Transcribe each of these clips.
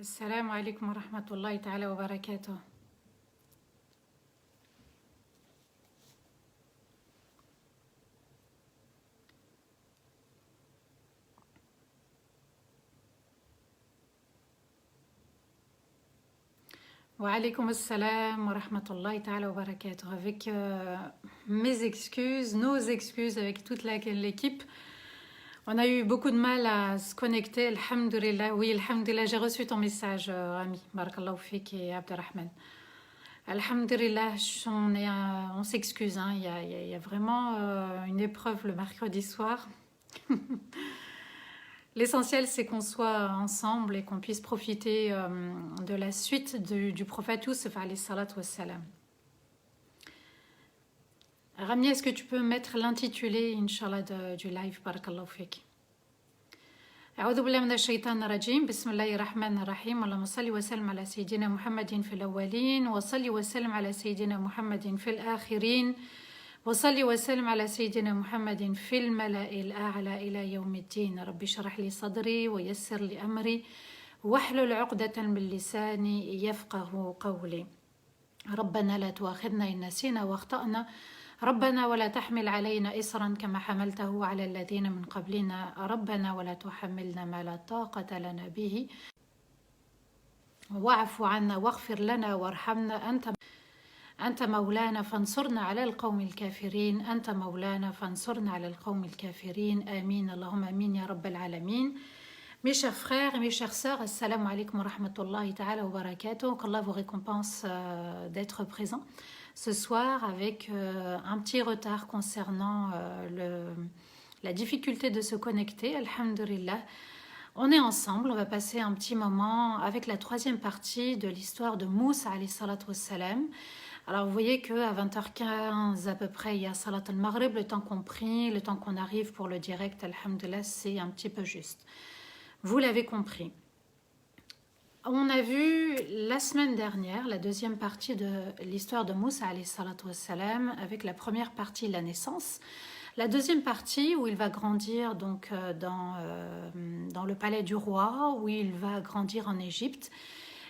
السلام عليكم ورحمة الله تعالى وبركاته. وعليكم السلام ورحمة الله تعالى وبركاته. Avec mes excuses, nos excuses avec toute l'équipe. On a eu beaucoup de mal à se connecter, alhamdoulilah. Oui, alhamdoulilah, j'ai reçu ton message, Ami. Barakallahu fik et Abdelrahman. Alhamdulillah, on s'excuse, hein. Il y a vraiment une épreuve le mercredi soir. L'essentiel, c'est qu'on soit ensemble et qu'on puisse profiter de la suite du prophète Youssef alayhi salatu wassalam. Rami, est-ce que tu peux mettre l'intitulé, Inch'Allah, du live, barakallahu fik. أعوذ بالله من الشيطان الرجيم بسم الله الرحمن الرحيم اللهم صل وسلم على سيدنا محمد في الأولين وصل وسلم على سيدنا محمد في الآخرين وصل وسلم على سيدنا محمد في الملأ الأعلى إلى يوم الدين رب اشرح لي صدري ويسر لي أمري واحلل عقدة من لساني يفقه قولي ربنا لا تؤاخذنا إن نسينا واخطأنا ربنا ولا تحمل علينا إصرا كما حملته على الذين من قبلنا ربنا ولا تحملنا ما لا طاقة لنا به واعف عنا واغفر لنا وارحمنا أنت مولانا فانصرنا على القوم الكافرين أنت مولانا فانصرنا على القوم الكافرين آمين اللهم آمين يا رب العالمين. Mes chers frères et mes chères sœurs, assalamu alaikum wa rahmatullahi ta'ala wa barakatuh. Qu'Allah vous récompense d'être présent ce soir avec un petit retard concernant la difficulté de se connecter. Alhamdulillah, on est ensemble, on va passer un petit moment avec la troisième partie de l'histoire de Moussa alayhi salatu wassalam. Alors vous voyez qu'à 20h15 à peu près, il y a Salat al-Maghrib, le temps qu'on prie, le temps qu'on arrive pour le direct, alhamdulillah, c'est un petit peu juste. Vous l'avez compris. On a vu la semaine dernière la deuxième partie de l'histoire de Moussa alayhi salatu wassalam avec la première partie, la naissance. La deuxième partie où il va grandir donc dans le palais du roi, où il va grandir en Égypte.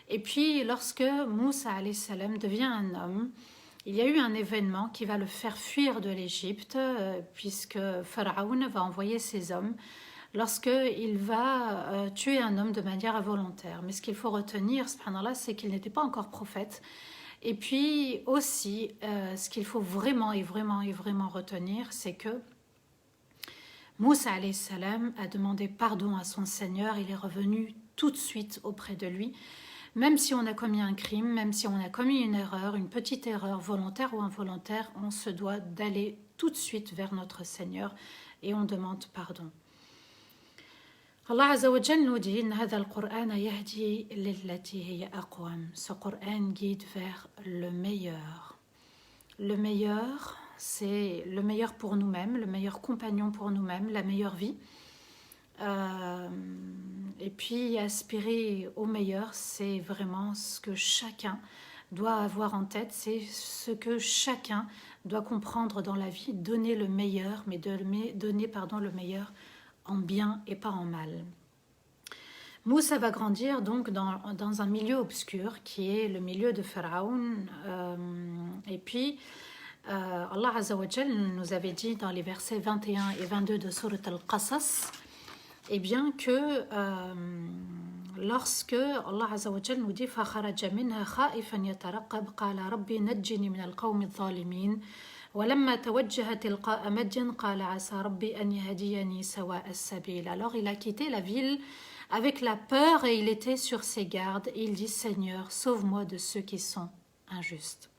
Et puis lorsque Moussa alayhi salam devient un homme, il y a eu un événement qui va le faire fuir de l'Égypte puisque Pharaon va envoyer ses hommes lorsqu'il va tuer un homme de manière involontaire. Mais ce qu'il faut retenir, subhanallah, c'est qu'il n'était pas encore prophète. Et puis aussi, ce qu'il faut vraiment retenir, c'est que Moussa alayhi salam a demandé pardon à son Seigneur. Il est revenu tout de suite auprès de lui. Même si on a commis un crime, même si on a commis une erreur, une petite erreur, volontaire ou involontaire, on se doit d'aller tout de suite vers notre Seigneur et on demande pardon. Allah Azza wa Jal nous dit هذا القرآن يهدي للتي هي أقوم. Ce Coran guide vers le meilleur. Le meilleur, c'est le meilleur pour nous-mêmes, le meilleur compagnon pour nous-mêmes, la meilleure vie. Et puis aspirer au meilleur, c'est vraiment ce que chacun doit avoir en tête, c'est ce que chacun doit comprendre dans la vie, donner le meilleur, mais donner le meilleur en bien et pas en mal. Moussa va grandir donc dans un milieu obscur qui est le milieu de Pharaon. Et puis Allah Azza wa Jal nous avait dit dans les versets 21 et 22 de Surat Al-Qasas, eh bien que lorsque Allah Azza wa Jal nous dit فَخَرَجَ مِنْهَا خَائِفًا يَتَرَقَّبْ قَالَ رَبِّ نَجِّنِي مِنَ الْقَوْمِ الظَّالِمِينَ ولما توجه تلقاء مدين قال عسى ربي أن يهديني سواء السبيل. Alors il a quitté la ville avec la peur et il était sur ses gardes et il dit Seigneur, sauve-moi de ceux qui sont injustes.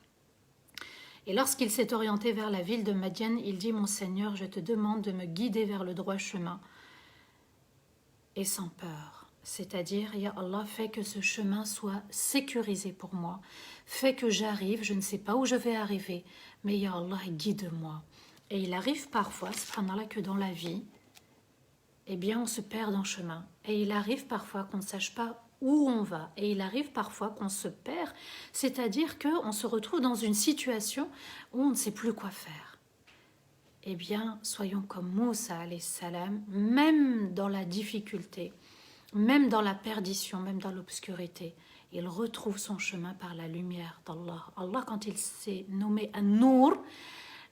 Et lorsqu'il s'est orienté vers la ville de Madian, il dit mon Seigneur, je te demande de me guider vers le droit chemin et sans peur. C'est-à-dire, Ya Allah, fais que ce chemin soit sécurisé pour moi. Fais que j'arrive, je ne sais pas où je vais arriver, mais Ya Allah, guide-moi. Et il arrive parfois, subhanallah, que dans la vie, eh bien, on se perd en chemin. Et il arrive parfois qu'on ne sache pas où on va. Et il arrive parfois qu'on se perd, c'est-à-dire qu'on se retrouve dans une situation où on ne sait plus quoi faire. Eh bien, soyons comme Moussa alayhi salam, même dans la difficulté, même dans la perdition, même dans l'obscurité, il retrouve son chemin par la lumière d'Allah. Allah, quand il s'est nommé An-Nour,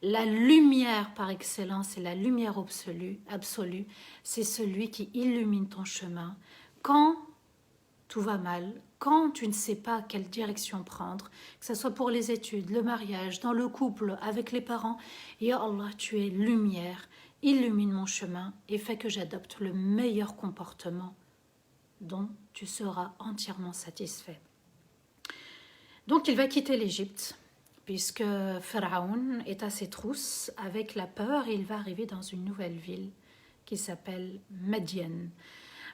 la lumière par excellence et la lumière absolue, c'est celui qui illumine ton chemin. Quand tout va mal, quand tu ne sais pas quelle direction prendre, que ce soit pour les études, le mariage, dans le couple, avec les parents, Ya Allah, tu es lumière, illumine mon chemin et fais que j'adopte le meilleur comportement dont tu seras entièrement satisfait. Donc il va quitter l'Égypte, puisque Pharaon est à ses trousses avec la peur, et il va arriver dans une nouvelle ville qui s'appelle Madian.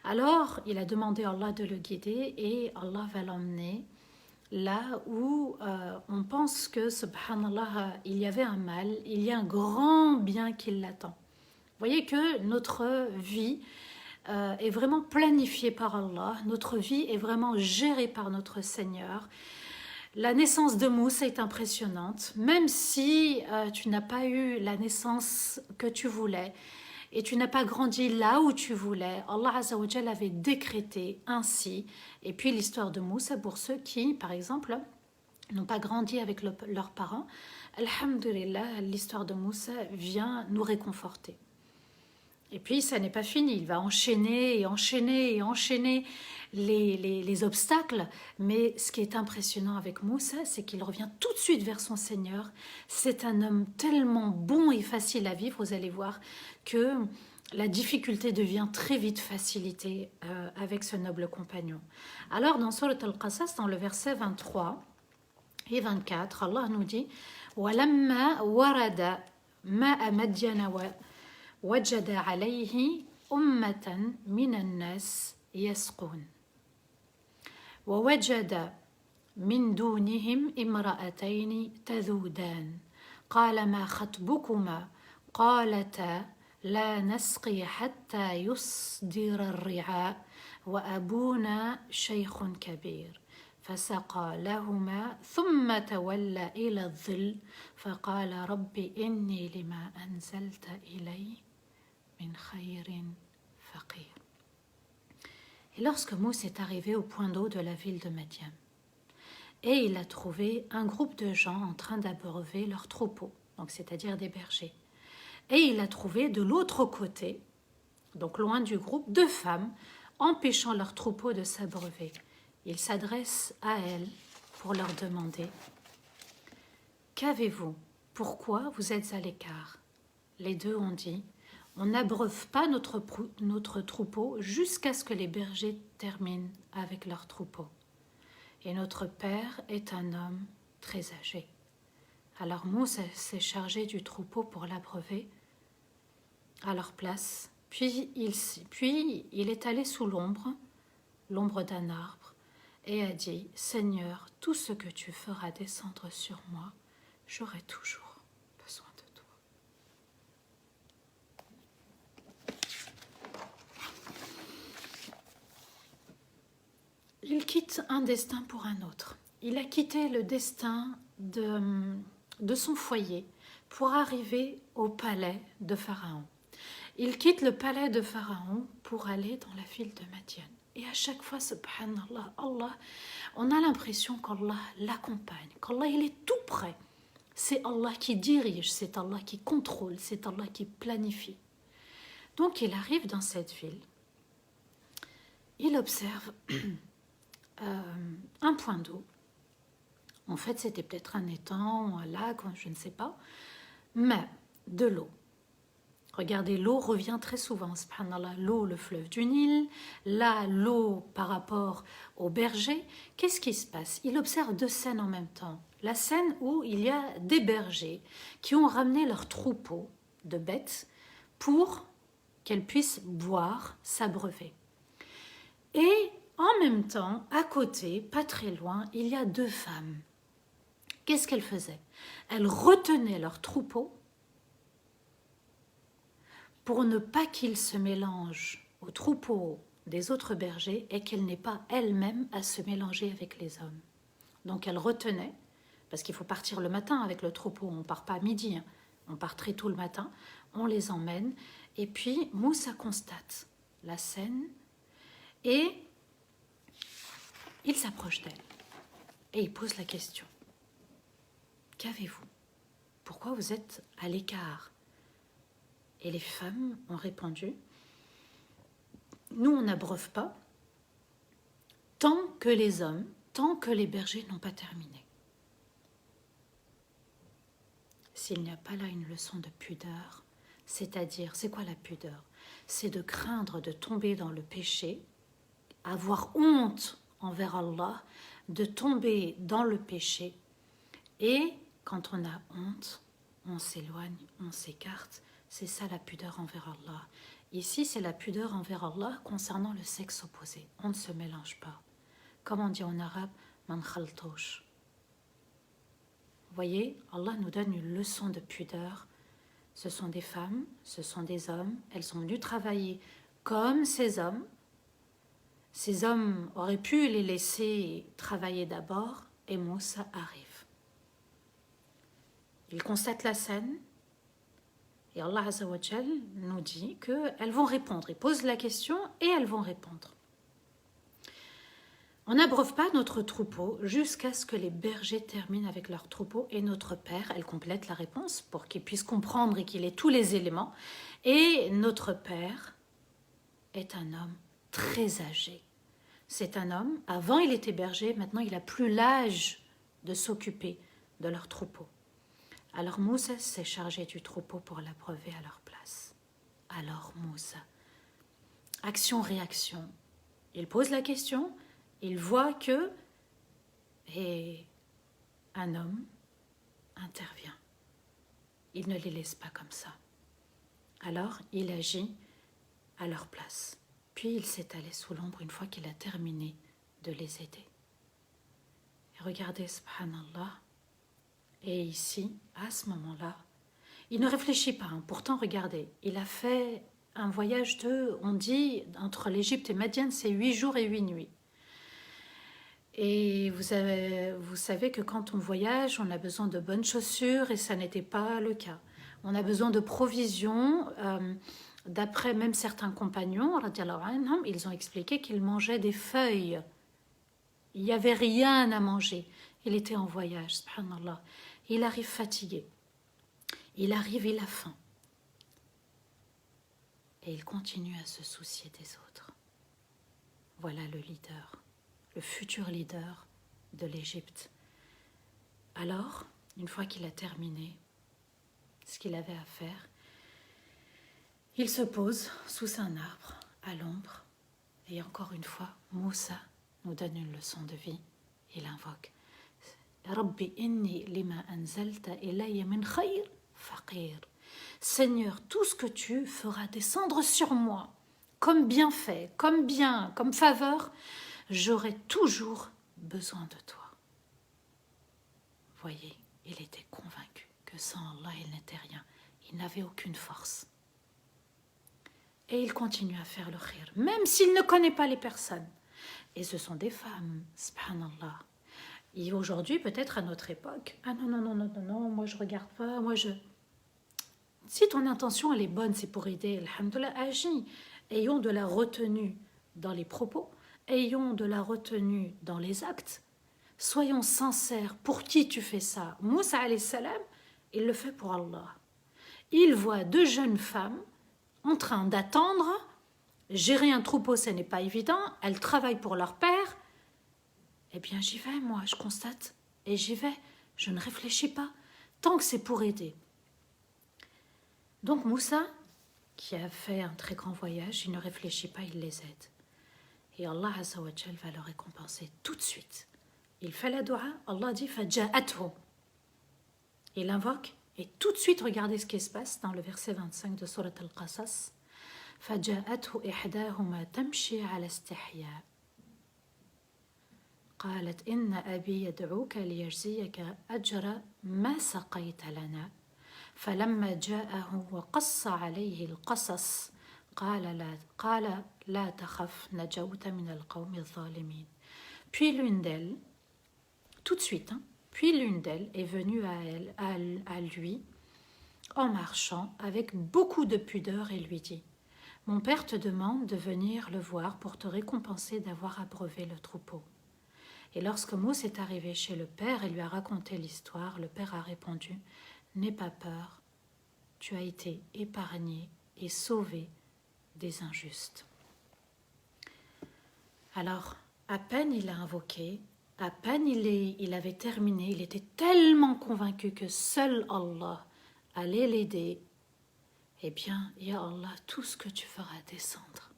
Alors il a demandé à Allah de le guider et Allah va l'emmener là où on pense que, subhanallah, il y avait un mal, il y a un grand bien qui l'attend. Vous voyez que notre vie est vraiment planifiée par Allah, notre vie est vraiment gérée par notre Seigneur. La naissance de Moussa est impressionnante, même si tu n'as pas eu la naissance que tu voulais et tu n'as pas grandi là où tu voulais. Allah Azza wa Jal avait décrété ainsi. Et puis l'histoire de Moussa, pour ceux qui, par exemple, n'ont pas grandi avec leurs parents, alhamdulillah, l'histoire de Moussa vient nous réconforter. Et puis ça n'est pas fini, il va enchaîner et enchaîner et enchaîner les obstacles, mais ce qui est impressionnant avec Moussa, c'est qu'il revient tout de suite vers son Seigneur. C'est un homme tellement bon et facile à vivre, vous allez voir que la difficulté devient très vite facilitée avec ce noble compagnon. Alors dans Surat Al-Qasas, dans le verset 23 et 24, Allah nous dit « وَلَمَّا وَرَدَ مَاءَ مَدْيَنَ وَجَدَ عَلَيْهِ أُمَّةً مِنَ النَّاسِ يَسْقُونَ ووجد من دونهم امرأتين تذودان قال ما خطبكما قالتا لا نسقي حتى يصدر الرعاء وأبونا شيخ كبير فسقى لهما ثم تولى إلى الظل فقال رب إني لما أنزلت إلي من خير فقير. Et lorsque Moussa est arrivé au point d'eau de la ville de Madian, et il a trouvé un groupe de gens en train d'abreuver leurs troupeaux, donc c'est-à-dire des bergers. Et il a trouvé de l'autre côté, donc loin du groupe, deux femmes empêchant leurs troupeaux de s'abreuver. Il s'adresse à elles pour leur demander « Qu'avez-vous? Pourquoi vous êtes à l'écart ?» Les deux ont dit « On n'abreuve pas notre troupeau jusqu'à ce que les bergers terminent avec leur troupeau. Et notre père est un homme très âgé. » Alors Moussa s'est chargé du troupeau pour l'abreuver à leur place. Puis il est allé sous l'ombre d'un arbre, et a dit « Seigneur, tout ce que tu feras descendre sur moi, j'aurai toujours besoin de toi. » Il quitte un destin pour un autre. Il a quitté le destin de son foyer pour arriver au palais de Pharaon. Il quitte le palais de Pharaon pour aller dans la ville de Madian. Et à chaque fois, subhanallah, Allah, on a l'impression qu'Allah l'accompagne, qu'Allah il est tout près. C'est Allah qui dirige, c'est Allah qui contrôle, c'est Allah qui planifie. Donc il arrive dans cette ville, il observe un point d'eau. En fait, c'était peut-être un étang, un lac, je ne sais pas, mais de l'eau. Regardez, l'eau revient très souvent, subhanallah, l'eau, le fleuve du Nil, là, l'eau par rapport au berger. Qu'est-ce qui se passe? Il observe deux scènes en même temps. La scène où il y a des bergers qui ont ramené leur troupeau de bêtes pour qu'elles puissent boire, s'abreuver. Et en même temps, à côté, pas très loin, il y a deux femmes. Qu'est-ce qu'elles faisaient? Elles retenaient leur troupeau pour ne pas qu'ils se mélangent au troupeau des autres bergers et qu'elles n'aient pas elles-mêmes à se mélanger avec les hommes. Donc elles retenaient, parce qu'il faut partir le matin avec le troupeau, on ne part pas à midi, hein. On part très tôt le matin, on les emmène, et puis Moussa constate la scène, Et il s'approche d'elle et il pose la question. Qu'avez-vous? Pourquoi vous êtes à l'écart? Et les femmes ont répondu, nous on n'abreuve pas tant que les hommes, tant que les bergers n'ont pas terminé. S'il n'y a pas là une leçon de pudeur, c'est-à-dire, c'est quoi la pudeur? C'est de craindre de tomber dans le péché, avoir honte envers Allah, de tomber dans le péché, et quand on a honte, on s'éloigne, on s'écarte. C'est ça la pudeur envers Allah. Ici, c'est la pudeur envers Allah concernant le sexe opposé. On ne se mélange pas. Comme on dit en arabe, man khaltouch. Vous voyez, Allah nous donne une leçon de pudeur. Ce sont des femmes, ce sont des hommes. Elles sont venues travailler comme ces hommes. Ces hommes auraient pu les laisser travailler d'abord et Moussa arrive. Il constate la scène et Allah Azza wa Jal nous dit qu'elles vont répondre. Il pose la question et elles vont répondre. On n'abreuve pas notre troupeau jusqu'à ce que les bergers terminent avec leur troupeau et notre père, elle complète la réponse pour qu'il puisse comprendre et qu'il ait tous les éléments. Et notre père est un homme très âgé. C'est un homme, avant il était berger, maintenant il n'a plus l'âge de s'occuper de leur troupeau. Alors Moussa s'est chargé du troupeau pour l'abreuver à leur place. Alors Moussa, action-réaction, il pose la question, il voit que et un homme intervient. Il ne les laisse pas comme ça. Alors il agit à leur place. Puis il s'est allé sous l'ombre une fois qu'il a terminé de les aider. Et regardez, subhanallah, et ici, à ce moment-là, il ne réfléchit pas. Pourtant, regardez, il a fait un voyage on dit, entre l'Égypte et Madiane, c'est 8 jours et 8 nuits. Et vous savez que quand on voyage, on a besoin de bonnes chaussures et ça n'était pas le cas. On a besoin de provisions. D'après même certains compagnons, ils ont expliqué qu'ils mangeaient des feuilles. Il n'y avait rien à manger. Il était en voyage, subhanallah. Il arrive fatigué. Il arrive, il a faim. Et il continue à se soucier des autres. Voilà le leader, le futur leader de l'Égypte. Alors, une fois qu'il a terminé ce qu'il avait à faire, il se pose sous un arbre, à l'ombre. Et encore une fois, Moussa nous donne une leçon de vie. Il invoque Rabbi inni lima anzalta ilayya min khayr faqir. Seigneur, tout ce que tu feras descendre sur moi, comme bienfait, comme bien, comme faveur, j'aurai toujours besoin de toi. Voyez, il était convaincu que sans Allah, il n'était rien. Il n'avait aucune force. Et il continue à faire le khir, même s'il ne connaît pas les personnes. Et ce sont des femmes, subhanallah. Et aujourd'hui, peut-être à notre époque, ah non, moi je regarde pas, Si ton intention elle est bonne, c'est pour aider, alhamdoulilah, agis. Ayons de la retenue dans les propos, ayons de la retenue dans les actes. Soyons sincères, pour qui tu fais ça? Moussa alayhi salam, il le fait pour Allah. Il voit deux jeunes femmes en train d'attendre. Gérer un troupeau, ce n'est pas évident. Elles travaillent pour leur père. Eh bien, j'y vais, moi, je constate. Et j'y vais. Je ne réfléchis pas. Tant que c'est pour aider. Donc, Moussa, qui a fait un très grand voyage, il ne réfléchit pas, il les aide. Et Allah Azza wa Jal va le récompenser tout de suite. Il fait la dua, Allah dit « Faja'athu ». Il invoque, et tout de suite, regardez ce qui se passe dans le verset 25 de Surat Al-Qasas. فجاءته إحداهما تمشي على استحياء قالت إن أبي يدعوك ليجزيك أجر ما سقيت لنا فلما جاءه وقص عليه القصص قال لا تخف نجوت من القوم الظالمين. Puis l'une d'elles, tout de suite, puis l'une d'elles est venue à lui en marchant avec beaucoup de pudeur et lui dit Mon père te demande de venir le voir pour te récompenser d'avoir abreuvé le troupeau. Et lorsque Moussa est arrivé chez le père et lui a raconté l'histoire, le père a répondu, n'aie pas peur, tu as été épargné et sauvé des injustes. Alors, à peine il a invoqué, à peine il avait terminé, il était tellement convaincu que seul Allah allait l'aider. Eh bien, ya Allah, tout ce que tu feras descendre,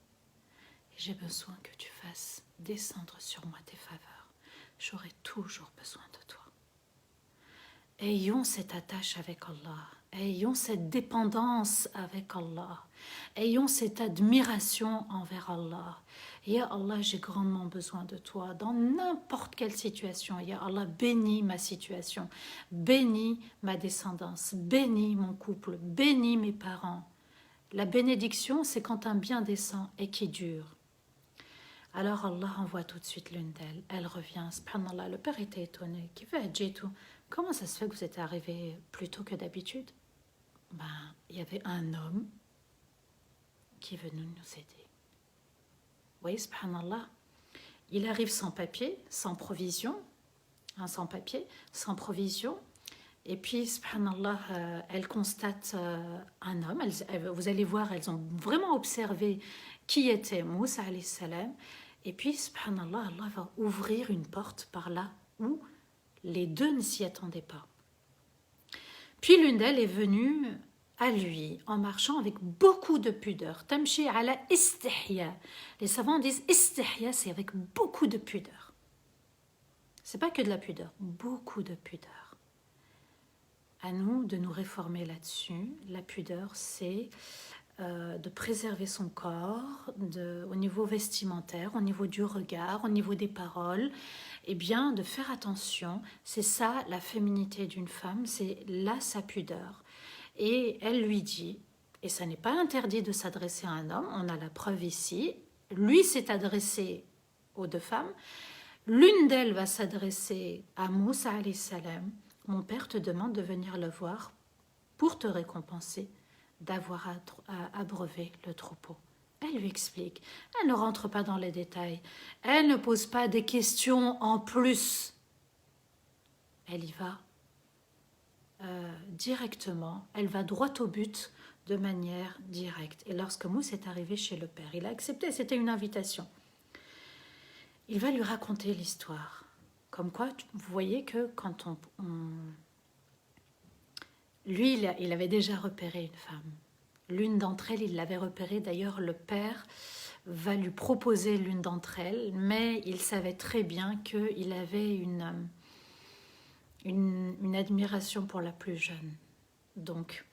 j'ai besoin que tu fasses descendre sur moi tes faveurs. J'aurai toujours besoin de toi. Ayons cette attache avec Allah, ayons cette dépendance avec Allah, ayons cette admiration envers Allah. Ya Allah, j'ai grandement besoin de toi dans n'importe quelle situation. Ya Allah, bénis ma situation, bénis ma descendance, bénis mon couple, bénis mes parents. La bénédiction, c'est quand un bien descend et qui dure. Alors Allah envoie tout de suite l'une d'elles. Elle revient, subhanallah. Le père était étonné. Qui fait tout? Comment ça se fait que vous êtes arrivé plus tôt que d'habitude? Il y avait un homme qui est venu nous aider. Oui, subhanallah. Il arrive sans papier, sans provision, sans papier, sans provision. Et puis, subhanallah, elle constate un homme. Vous allez voir, elles ont vraiment observé qui était Moussa alayhi salam. Et puis, subhanallah, Allah va ouvrir une porte par là où les deux ne s'y attendaient pas. Puis l'une d'elles est venue à lui en marchant avec beaucoup de pudeur. Tamshi ala istihya. Les savants disent istihya, c'est avec beaucoup de pudeur. C'est pas que de la pudeur, beaucoup de pudeur. À nous de nous réformer là-dessus. La pudeur, c'est de préserver son corps au niveau vestimentaire, au niveau du regard, au niveau des paroles, et bien de faire attention. C'est ça la féminité d'une femme, c'est là sa pudeur. Et elle lui dit, et ça n'est pas interdit de s'adresser à un homme, on a la preuve ici, lui s'est adressé aux deux femmes, l'une d'elles va s'adresser à Moussa alayhi salam, mon père te demande de venir le voir pour te récompenser d'avoir abreuvé le troupeau. Elle lui explique. Elle ne rentre pas dans les détails. Elle ne pose pas des questions en plus. Elle y va directement. Elle va droit au but de manière directe. Et lorsque Moussa est arrivé chez le père, il a accepté, c'était une invitation. Il va lui raconter l'histoire. Comme quoi, vous voyez que quand lui, il avait déjà repéré une femme. L'une d'entre elles, il l'avait repérée. D'ailleurs, le père va lui proposer l'une d'entre elles, mais il savait très bien qu'il avait une admiration pour la plus jeune. Donc,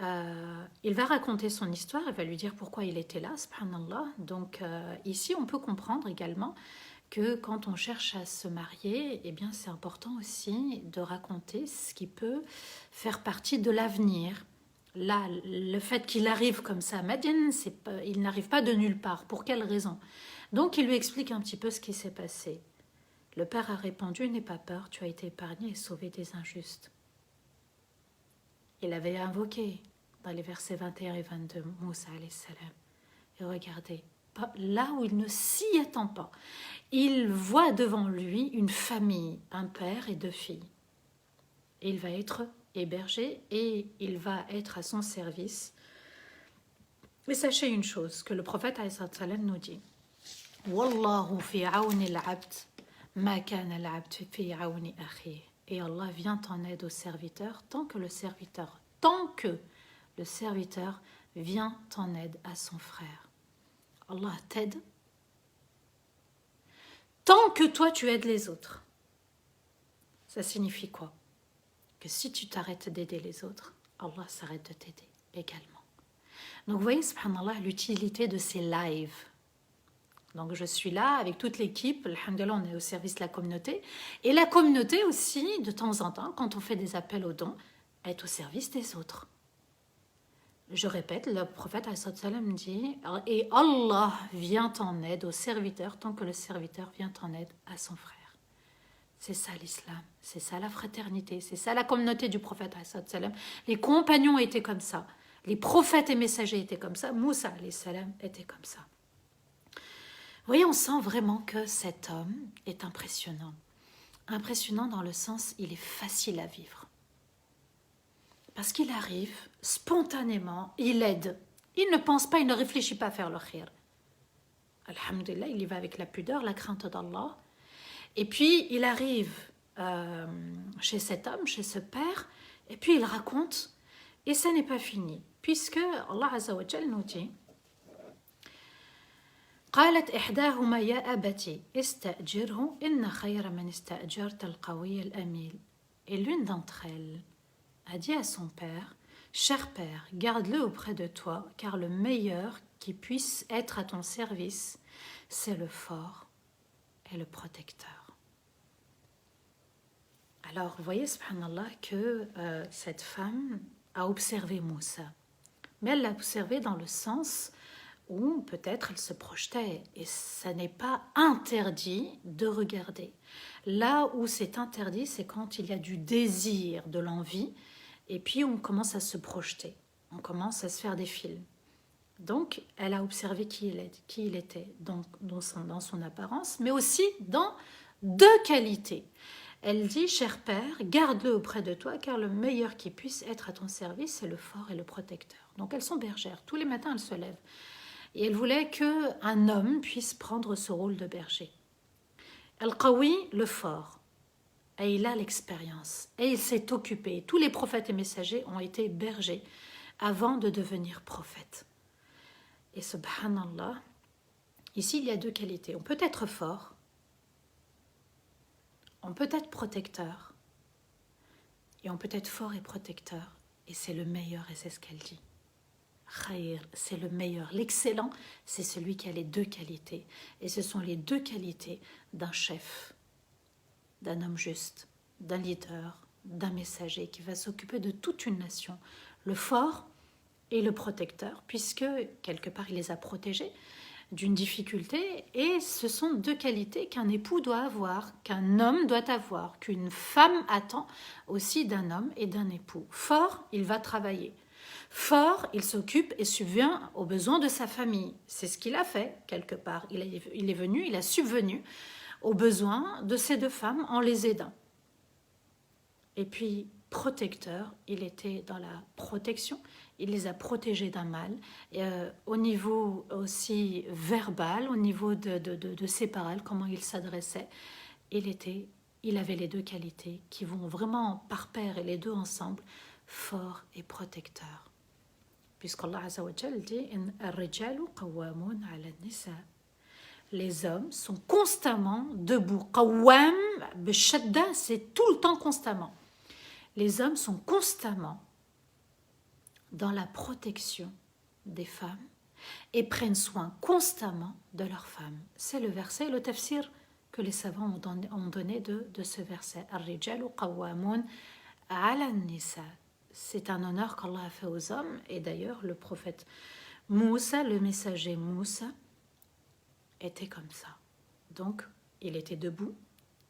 il va raconter son histoire, il va lui dire pourquoi il était là, subhanallah. Donc, ici, on peut comprendre également que quand on cherche à se marier, eh bien, c'est important aussi de raconter ce qui peut faire partie de l'avenir. Là, le fait qu'il arrive comme ça à Madian, il n'arrive pas de nulle part. Pour quelle raison? Donc, il lui explique un petit peu ce qui s'est passé. Le père a répondu, n'aie pas peur, tu as été épargné et sauvé des injustes. Il avait invoqué dans les versets 21 et 22, Moussa alayhi salam. Et regardez, là où il ne s'y attend pas, il voit devant lui une famille, un père et deux filles. Et il va être hébergé et il va être à son service. Mais sachez une chose, que le prophète alayhi salam nous dit, Wallahu fi aouni al-abd, ma kana al-abd fi aouni akhi. Et Allah vient en aide au serviteur tant que le serviteur vient en aide à son frère. Allah t'aide tant que toi tu aides les autres. Ça signifie quoi? Que si tu t'arrêtes d'aider les autres, Allah s'arrête de t'aider également. Donc vous voyez, subhanallah, l'utilité de ces lives. Donc je suis là avec toute l'équipe, alhamdoulilah, on est au service de la communauté. Et la communauté aussi, de temps en temps, quand on fait des appels aux dons, est au service des autres. Je répète, le prophète sallam dit, et Allah vient en aide au serviteur tant que le serviteur vient en aide à son frère. C'est ça l'islam, c'est ça la fraternité, c'est ça la communauté du prophète sallam. Les compagnons étaient comme ça. Les prophètes et messagers étaient comme ça. Moussa alayhi salam était comme ça. Vous voyez, on sent vraiment que cet homme est impressionnant. Impressionnant dans le sens, il est facile à vivre. Parce qu'il arrive spontanément, il aide. Il ne pense pas, il ne réfléchit pas à faire le khir. Alhamdulillah, il y va avec la pudeur, la crainte d'Allah. Et puis, il arrive chez cet homme, chez ce père, et puis il raconte, et ça n'est pas fini, puisque Allah Azza wa Jal nous dit قالت إحداهما يا أبتي استأجره إن خير من استأجرت القوي الأمين. Et l'une d'entre elles a dit à son père, cher père, garde-le auprès de toi, car le meilleur qui puisse être à ton service, c'est le fort et le protecteur. Alors, vous voyez, subhanallah, que cette femme a observé Moussa. Mais elle l'a observé dans le sens où peut-être elle se projetait. Et ça n'est pas interdit de regarder. Là où c'est interdit, c'est quand il y a du désir, de l'envie, et puis on commence à se projeter. On commence à se faire des films. Donc, elle a observé qui il était dans son apparence, mais aussi dans deux qualités. Elle dit, cher père, garde-le auprès de toi, car le meilleur qui puisse être à ton service, c'est le fort et le protecteur. Donc, elles sont bergères. Tous les matins, elles se lèvent. Et elle voulait qu'un homme puisse prendre ce rôle de berger. Al-Qawi, le fort. Et il a l'expérience. Et il s'est occupé. Tous les prophètes et messagers ont été bergers avant de devenir prophètes. Et subhanallah, ici, il y a deux qualités. On peut être fort, on peut être protecteur, et on peut être fort et protecteur. Et c'est le meilleur, et c'est ce qu'elle dit. Khair, c'est le meilleur. L'excellent, c'est celui qui a les deux qualités. Et ce sont les deux qualités d'un chef, d'un homme juste, d'un leader, d'un messager qui va s'occuper de toute une nation. Le fort et le protecteur, puisque quelque part il les a protégés d'une difficulté. Et ce sont deux qualités qu'un époux doit avoir, qu'un homme doit avoir, qu'une femme attend aussi d'un homme et d'un époux. Fort, il va travailler. Fort, il s'occupe et subvient aux besoins de sa famille. C'est ce qu'il a fait, quelque part. Il est venu, il a subvenu aux besoins de ces deux femmes en les aidant. Et puis, protecteur, il était dans la protection, il les a protégés d'un mal. Et, au niveau aussi verbal, au niveau de ses paroles, comment il s'adressait, il avait les deux qualités qui vont vraiment par pair et les deux ensemble, fort et protecteur. Puisqu'Allah Azza wa Jal dit les hommes sont constamment debout. Qawwam, b'shadda, c'est tout le temps constamment. Les hommes sont constamment dans la protection des femmes et prennent soin constamment de leurs femmes. C'est le verset, le tafsir que les savants ont donné de ce verset. Ar-rijalu qawwamun ala an-nisa. C'est un honneur qu'Allah a fait aux hommes. Et d'ailleurs, le prophète Moussa, le messager Moussa, était comme ça. Donc, il était debout,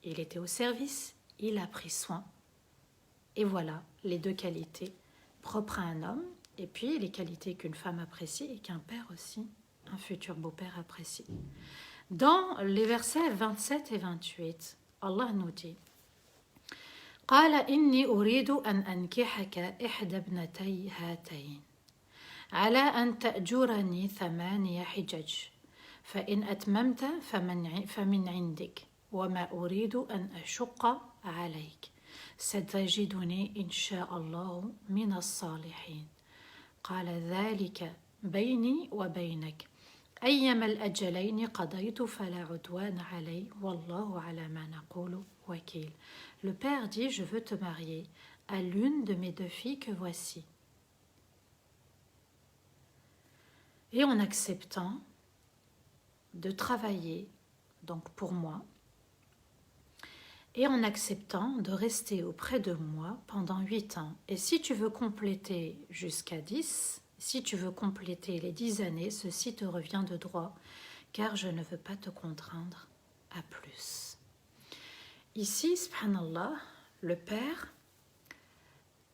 il était au service, il a pris soin. Et voilà les deux qualités propres à un homme, et puis les qualités qu'une femme apprécie et qu'un père aussi, un futur beau-père apprécie. Dans les versets 27 et 28, Allah nous dit قال إني أريد أن أنكحك إحدى ابنتي هاتين على أن تأجرني 8 حجج فإن أتممت فمن عندك وما أريد أن أشق عليك ستجدني إن شاء الله من الصالحين قال ذلك بيني وبينك أيما الأجلين قضيت فلا عدوان علي والله على ما نقول وكيل. Le père dit, je veux te marier à l'une de mes deux filles que voici. Et en acceptant de travailler, donc pour moi, et en acceptant de rester auprès de moi pendant 8 ans. Et si tu veux compléter jusqu'à 10, si tu veux compléter les 10 années, ceci te revient de droit, car je ne veux pas te contraindre à plus. Ici, subhanallah, le père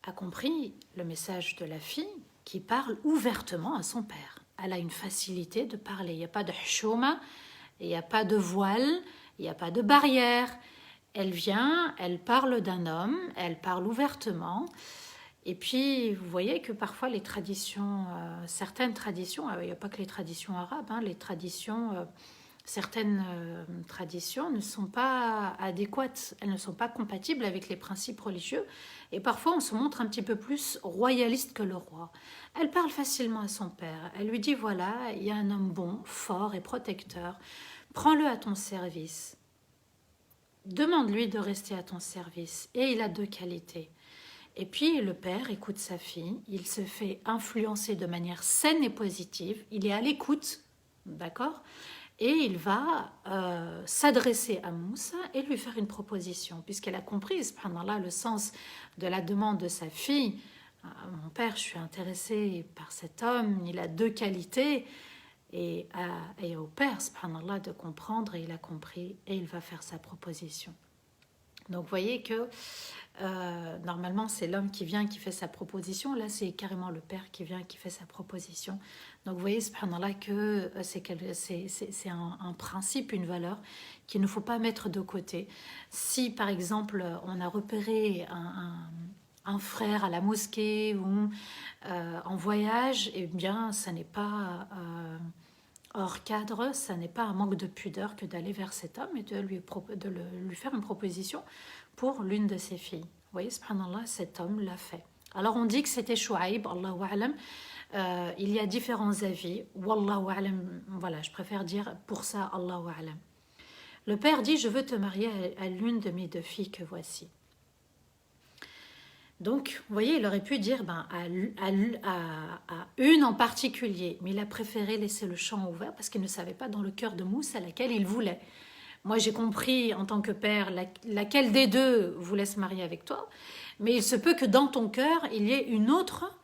a compris le message de la fille qui parle ouvertement à son père. Elle a une facilité de parler. Il n'y a pas de hchouma, il n'y a pas de voile, il n'y a pas de barrière. Elle vient, elle parle d'un homme, elle parle ouvertement. Et puis, vous voyez que parfois les traditions, certaines traditions, il n'y a pas que les traditions arabes, hein, les traditions, certaines traditions ne sont pas adéquates, elles ne sont pas compatibles avec les principes religieux. Et parfois, on se montre un petit peu plus royaliste que le roi. Elle parle facilement à son père. Elle lui dit, voilà, il y a un homme bon, fort et protecteur. Prends-le à ton service. Demande-lui de rester à ton service. Et il a 2 qualités. Et puis le père écoute sa fille, il se fait influencer de manière saine et positive, il est à l'écoute, d'accord? Et il va s'adresser à Moussa et lui faire une proposition, puisqu'elle a compris, subhanallah, le sens de la demande de sa fille. Mon père, je suis intéressée par cet homme, il a 2 qualités, et au père, subhanallah, de comprendre, et il a compris, et il va faire sa proposition. Donc vous voyez que normalement c'est l'homme qui vient qui fait sa proposition, là c'est carrément le père qui vient qui fait sa proposition. Donc vous voyez subhanallah que c'est un principe, une valeur qu'il ne faut pas mettre de côté. Si par exemple on a repéré un frère à la mosquée ou en voyage, eh bien ça n'est pas hors cadre, ça n'est pas un manque de pudeur que d'aller vers cet homme et de lui faire une proposition pour l'une de ses filles. Vous voyez, subhanallah, cet homme l'a fait. Alors on dit que c'était Chouaïb, Allahu a'lam. Il y a différents avis. Wallahu a'lam, voilà, je préfère dire pour ça, Allahu a'lam. Le père dit, je veux te marier à l'une de mes 2 filles que voici. Donc, vous voyez, il aurait pu dire à une en particulier, mais il a préféré laisser le champ ouvert parce qu'il ne savait pas dans le cœur de Moussa laquelle il voulait. Moi, j'ai compris en tant que père laquelle des 2 voulait se marier avec toi, mais il se peut que dans ton cœur, il y ait une autre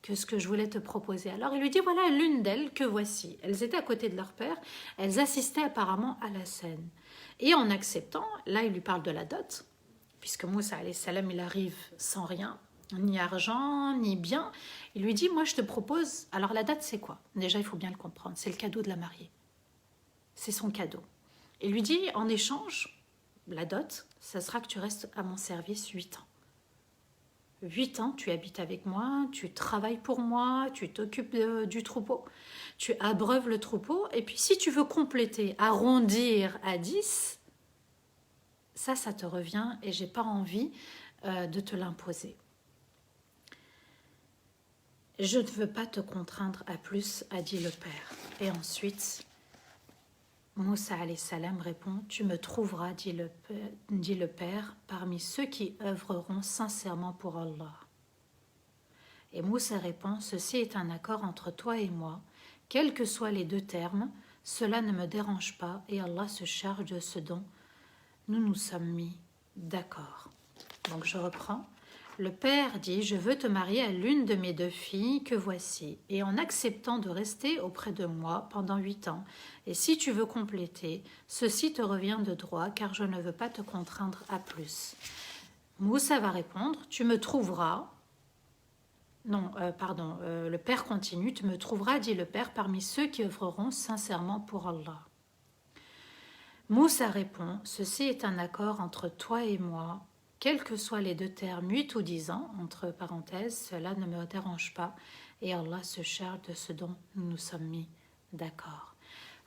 que ce que je voulais te proposer. Alors, il lui dit, voilà l'une d'elles que voici. Elles étaient à côté de leur père, elles assistaient apparemment à la scène. Et en acceptant, là, il lui parle de la dot, puisque Moussa alayhi salam, il arrive sans rien, ni argent, ni bien. Il lui dit, moi je te propose, alors la dot c'est quoi? Déjà il faut bien le comprendre, c'est le cadeau de la mariée. C'est son cadeau. Il lui dit, en échange, la dot, ça sera que tu restes à mon service 8 ans. 8 ans, tu habites avec moi, tu travailles pour moi, tu t'occupes du troupeau, tu abreuves le troupeau, et puis si tu veux compléter, arrondir à 10, ça te revient et j'ai pas envie de te l'imposer. Je ne veux pas te contraindre à plus, a dit le père. Et ensuite, Moussa alayhi salam répond, tu me trouveras, dit le père, parmi ceux qui œuvreront sincèrement pour Allah. Et Moussa répond, ceci est un accord entre toi et moi, quels que soient les 2 termes, cela ne me dérange pas et Allah se charge de ce dont nous nous sommes mis d'accord. Donc je reprends. Le père dit, je veux te marier à l'une de mes 2 filles que voici, et en acceptant de rester auprès de moi pendant 8 ans, et si tu veux compléter, ceci te revient de droit, car je ne veux pas te contraindre à plus. Moussa va répondre, tu me trouveras, le père continue, tu me trouveras, dit le père, parmi ceux qui œuvreront sincèrement pour Allah. Moussa répond, ceci est un accord entre toi et moi, quels que soient les 2 termes, 8 ou 10 ans, entre parenthèses, cela ne me dérange pas, et Allah se charge de ce dont nous nous sommes mis d'accord.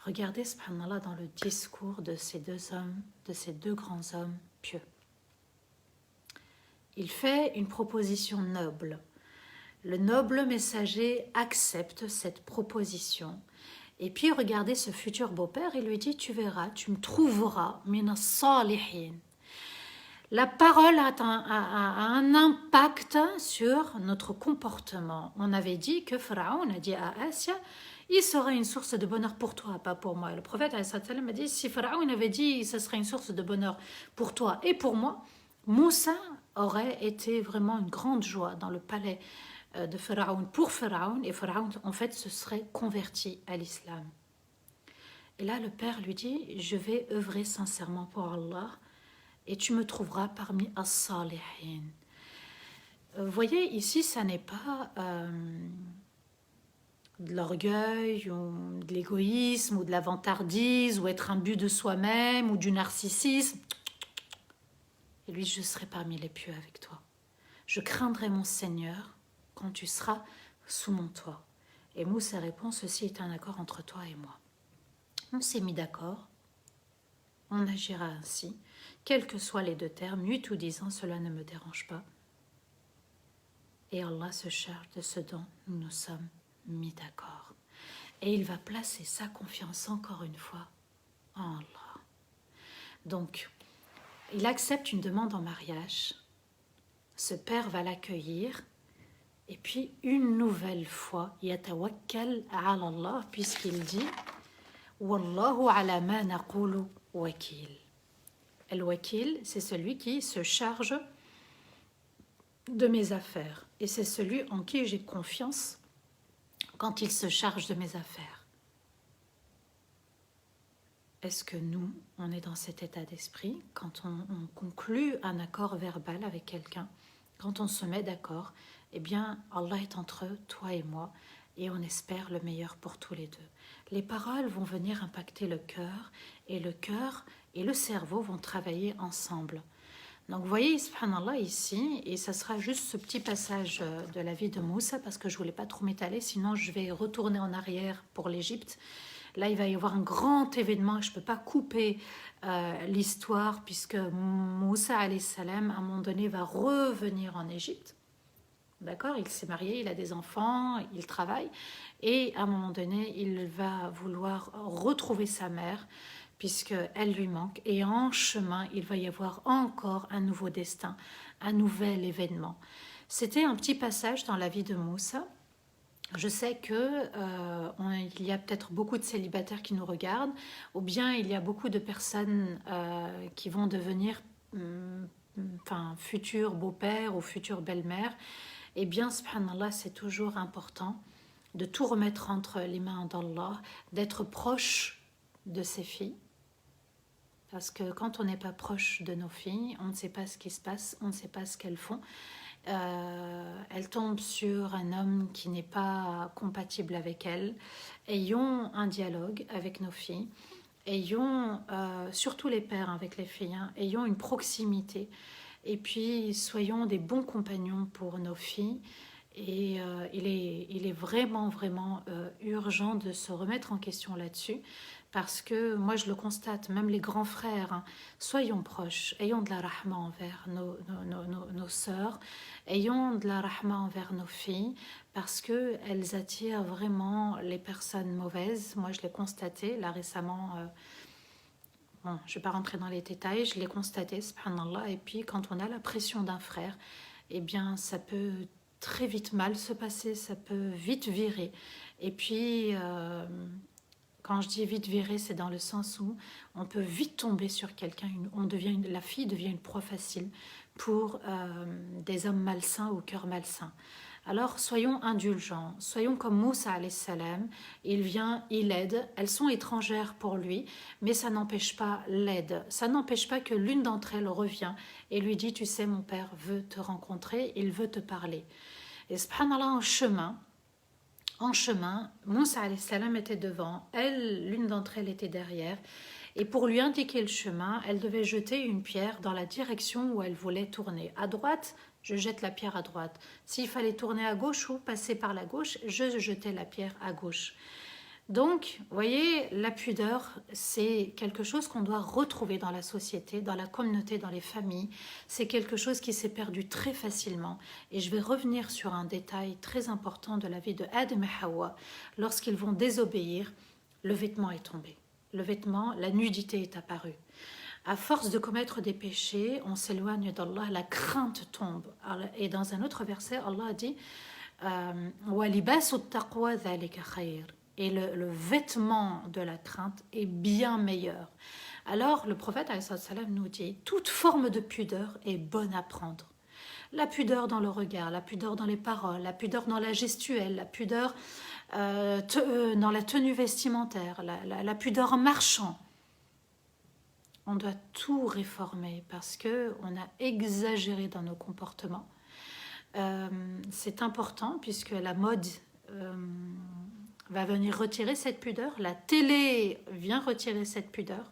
Regardez, subhanallah, dans le discours de ces 2 hommes, de ces 2 grands hommes pieux. Il fait une proposition noble. Le noble messager accepte cette proposition. Et puis regardez ce futur beau-père, il lui dit, tu verras, tu me trouveras min as-salihin. La parole a un impact sur notre comportement. On avait dit que Pharaon a dit à Asia, il sera une source de bonheur pour toi, pas pour moi. Le prophète a dit, si Pharaon avait dit, ce serait une source de bonheur pour toi et pour moi, Moussa aurait été vraiment une grande joie dans le palais de Pharaon pour Pharaon, et Pharaon en fait se serait converti à l'islam. Et là le père lui dit, je vais œuvrer sincèrement pour Allah et tu me trouveras parmi as-salihin. Vous voyez, ici, ça n'est pas de l'orgueil ou de l'égoïsme ou de la vantardise ou être imbu de soi-même ou du narcissisme. Et lui, je serai parmi les pieux avec toi. Je craindrai mon Seigneur quand tu seras sous mon toit. Et Moussa répond, ceci est un accord entre toi et moi. On s'est mis d'accord, on agira ainsi, quels que soient les deux termes, 8 ou 10 ans, cela ne me dérange pas. Et Allah se charge de ce dont nous nous sommes mis d'accord. Et il va placer sa confiance encore une fois en Allah. Donc, il accepte une demande en mariage, ce père va l'accueillir, et puis une nouvelle fois, yatawakkal ala Allah, puisqu'il dit Wallahu ala ma naqulu wakil. El-wakil, c'est celui qui se charge de mes affaires. Et c'est celui en qui j'ai confiance quand il se charge de mes affaires. Est-ce que nous, on est dans cet état d'esprit quand on conclut un accord verbal avec quelqu'un, quand on se met d'accord, eh bien, Allah est entre toi et moi et on espère le meilleur pour tous les deux. Les paroles vont venir impacter le cœur et le cerveau vont travailler ensemble. Donc vous voyez, subhanallah, ici, et ça sera juste ce petit passage de la vie de Moussa, parce que je ne voulais pas trop m'étaler, sinon je vais retourner en arrière pour l'Égypte. Là, il va y avoir un grand événement, je ne peux pas couper l'histoire, puisque Moussa, alayhi salam, à un moment donné, va revenir en Égypte. D'accord, il s'est marié, il a des enfants, il travaille, et à un moment donné, il va vouloir retrouver sa mère, puisqu'elle lui manque, et en chemin, il va y avoir encore un nouveau destin, un nouvel événement. C'était un petit passage dans la vie de Moussa. Je sais que il y a peut-être beaucoup de célibataires qui nous regardent, ou bien il y a beaucoup de personnes qui vont devenir futurs beaux-pères ou futures belles-mères. Eh bien, subhanallah, c'est toujours important de tout remettre entre les mains d'Allah, d'être proche de ses filles. Parce que quand on n'est pas proche de nos filles, on ne sait pas ce qui se passe, on ne sait pas ce qu'elles font. Elles tombent sur un homme qui n'est pas compatible avec elles. Ayons un dialogue avec nos filles. Ayons, surtout les pères avec les filles, ayons une proximité. Et puis, soyons des bons compagnons pour nos filles. Et il est vraiment, vraiment urgent de se remettre en question là-dessus. Parce que moi je le constate, même les grands frères, soyons proches, ayons de la rahma envers nos sœurs, ayons de la rahma envers nos filles, parce qu'elles attirent vraiment les personnes mauvaises. Moi je l'ai constaté, là récemment, bon, je ne vais pas rentrer dans les détails, je l'ai constaté, subhanallah, et puis quand on a la pression d'un frère, eh bien ça peut très vite mal se passer, ça peut vite virer. Et puis... quand je dis vite virer, c'est dans le sens où on peut vite tomber sur quelqu'un. La fille devient une proie facile pour des hommes malsains au cœur malsain. Alors soyons indulgents, soyons comme Moussa alayhi salam. Il vient, il aide. Elles sont étrangères pour lui, mais ça n'empêche pas l'aide. Ça n'empêche pas que l'une d'entre elles revient et lui dit, tu sais, mon père veut te rencontrer, il veut te parler. Et subhanallah, en chemin, Moussa alayhi salam était devant, l'une d'entre elles était derrière, et pour lui indiquer le chemin, elle devait jeter une pierre dans la direction où elle voulait tourner. À droite, je jette la pierre à droite. S'il fallait tourner à gauche ou passer par la gauche, je jetais la pierre à gauche. Donc, vous voyez, la pudeur, c'est quelque chose qu'on doit retrouver dans la société, dans la communauté, dans les familles. C'est quelque chose qui s'est perdu très facilement. Et je vais revenir sur un détail très important de la vie de Adam et Hawa. Lorsqu'ils vont désobéir, le vêtement est tombé. Le vêtement, la nudité est apparue. À force de commettre des péchés, on s'éloigne d'Allah, la crainte tombe. Et dans un autre verset, Allah a dit wa libasu taqwa dhalika khayr. Et le vêtement de la crainte est bien meilleur. Alors le prophète salam nous dit, toute forme de pudeur est bonne à prendre. La pudeur dans le regard, la pudeur dans les paroles, la pudeur dans la gestuelle, la pudeur dans la tenue vestimentaire, la pudeur en marchant. On doit tout réformer parce qu'on a exagéré dans nos comportements. C'est important puisque la mode va venir retirer cette pudeur, la télé vient retirer cette pudeur,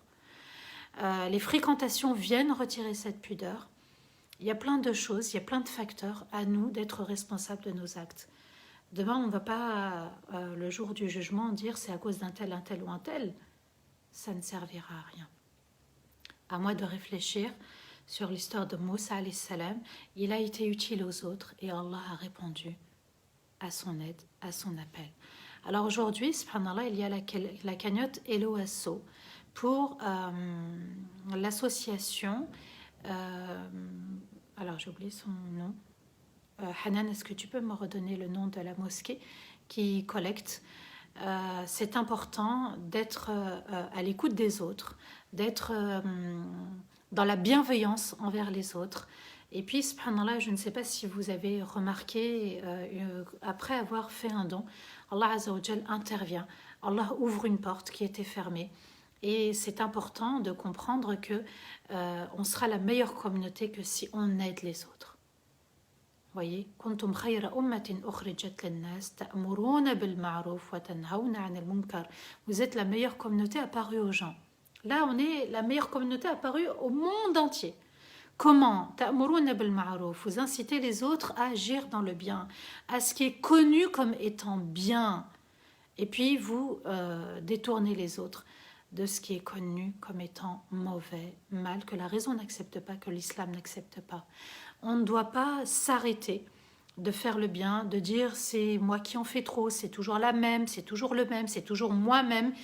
les fréquentations viennent retirer cette pudeur. Il y a plein de choses, il y a plein de facteurs à nous d'être responsables de nos actes. Demain, on ne va pas, le jour du jugement, dire c'est à cause d'un tel ou un tel. Ça ne servira à rien. À moi de réfléchir sur l'histoire de Moussa alayhi salam. Il a été utile aux autres et Allah a répondu à son aide, à son appel. Alors aujourd'hui, subhanallah, il y a la cagnotte Hello Asso pour l'association. Alors j'ai oublié son nom. Hanan, est-ce que tu peux me redonner le nom de la mosquée qui collecte? C'est important d'être à l'écoute des autres, d'être dans la bienveillance envers les autres. Et puis, subhanallah, je ne sais pas si vous avez remarqué, après avoir fait un don, Allah Azza wa Jal intervient. Allah ouvre une porte qui était fermée. Et c'est important de comprendre que on sera la meilleure communauté que si on aide les autres. Voyez, kuntum khayra ummatin ukhrijat lin-nas ta'muruna bil ma'ruf wa tanhauna 'anil munkar. Vous êtes la meilleure communauté apparue aux gens. Là, on est la meilleure communauté apparue au monde entier. Comment? Ta'muruna bil ma'ruf. Vous incitez les autres à agir dans le bien, à ce qui est connu comme étant bien. Et puis vous détournez les autres de ce qui est connu comme étant mauvais, mal, que la raison n'accepte pas, que l'islam n'accepte pas. On ne doit pas s'arrêter de faire le bien, de dire c'est moi qui en fais trop, c'est toujours la même, c'est toujours le même, c'est toujours moi-même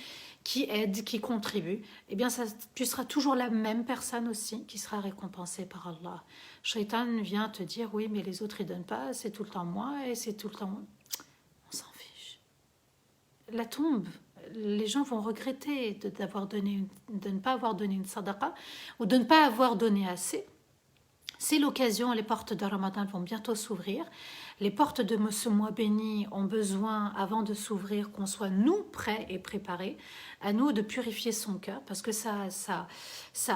qui aide, qui contribue. Eh bien, tu seras toujours la même personne aussi qui sera récompensée par Allah. Shaitan vient te dire oui, mais les autres ils donnent pas, c'est tout le temps moi et c'est tout le temps moi. On s'en fiche. La tombe, les gens vont regretter de ne pas avoir donné une sadaqa ou de ne pas avoir donné assez. C'est l'occasion, les portes de Ramadan vont bientôt s'ouvrir. Les portes de ce mois béni ont besoin, avant de s'ouvrir, qu'on soit nous prêts et préparés, à nous de purifier son cœur, parce que ça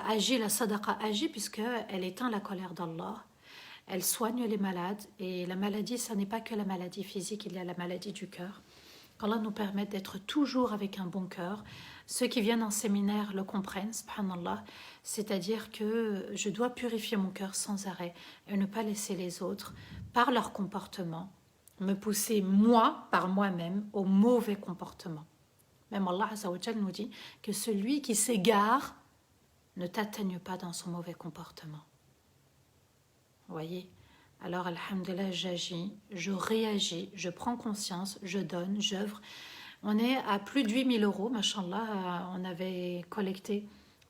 agit, la sadaqa agit, puisqu'elle éteint la colère d'Allah. Elle soigne les malades, et la maladie, ça n'est pas que la maladie physique, il y a la maladie du cœur. Qu'Allah nous permette d'être toujours avec un bon cœur. Ceux qui viennent en séminaire le comprennent, subhanallah. C'est-à-dire que je dois purifier mon cœur sans arrêt et ne pas laisser les autres, par leur comportement, me pousser moi, par moi-même, au mauvais comportement. Même Allah Azza wa Jal nous dit que celui qui s'égare ne t'atteigne pas dans son mauvais comportement. Vous voyez ? Alors, alhamdulillah, j'agis, je réagis, je prends conscience, je donne, j'œuvre. On est à plus de 8 000 €, machallah, on avait collecté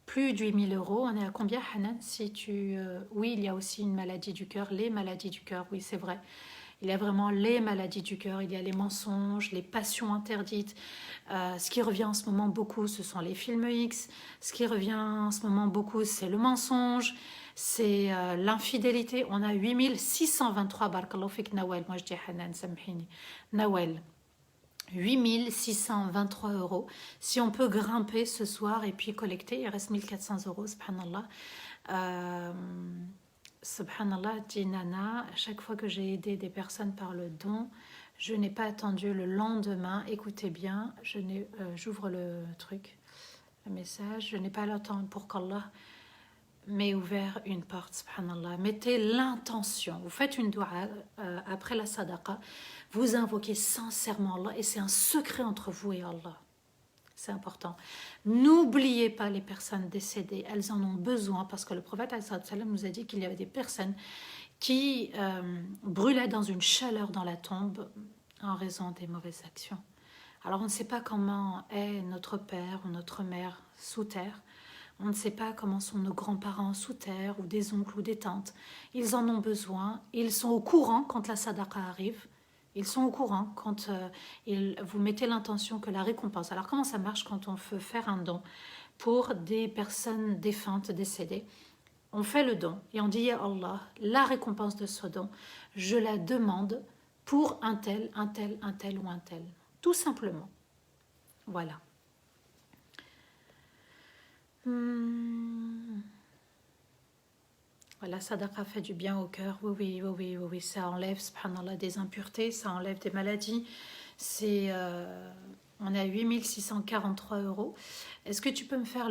plus de 8 000 €. On est à combien, Hanan, si tu... Oui, il y a aussi une maladie du cœur, les maladies du cœur, oui, c'est vrai. Il y a vraiment les maladies du cœur, il y a les mensonges, les passions interdites. Ce qui revient en ce moment beaucoup, ce sont les films X. Ce qui revient en ce moment beaucoup, c'est le mensonge, c'est l'infidélité. On a 8623, barakallahu fik Nawel, moi je dis Hanan, samhini, Nawel. 8623 €. Si on peut grimper ce soir et puis collecter, il reste 1400 €, subhanallah. Subhanallah, dit Nana, à chaque fois que j'ai aidé des personnes par le don, je n'ai pas attendu le lendemain. Écoutez bien, j'ouvre le truc, le message. Je n'ai pas attendu pour qu'Allah m'ait ouvert une porte, subhanallah. Mettez l'intention. Vous faites une dua après la sadaqa. Vous invoquez sincèrement Allah et c'est un secret entre vous et Allah. C'est important. N'oubliez pas les personnes décédées. Elles en ont besoin parce que le prophète nous a dit qu'il y avait des personnes qui brûlaient dans une chaleur dans la tombe en raison des mauvaises actions. Alors on ne sait pas comment est notre père ou notre mère sous terre. On ne sait pas comment sont nos grands-parents sous terre ou des oncles ou des tantes. Ils en ont besoin. Ils sont au courant quand la sadaqa arrive. Ils sont au courant quand vous mettez l'intention que la récompense... Alors comment ça marche quand on veut faire un don pour des personnes défuntes, décédées? On fait le don et on dit « Ya Allah, la récompense de ce don, je la demande pour un tel, un tel, un tel ou un tel. » Tout simplement. Voilà. Voilà, sadaqa fait du bien au cœur. Oui, oui, oui, oui, oui, oui. Ça enlève, subhanallah, des impuretés, ça enlève des maladies. C'est, on est à 8643 euros. Est-ce que tu peux me faire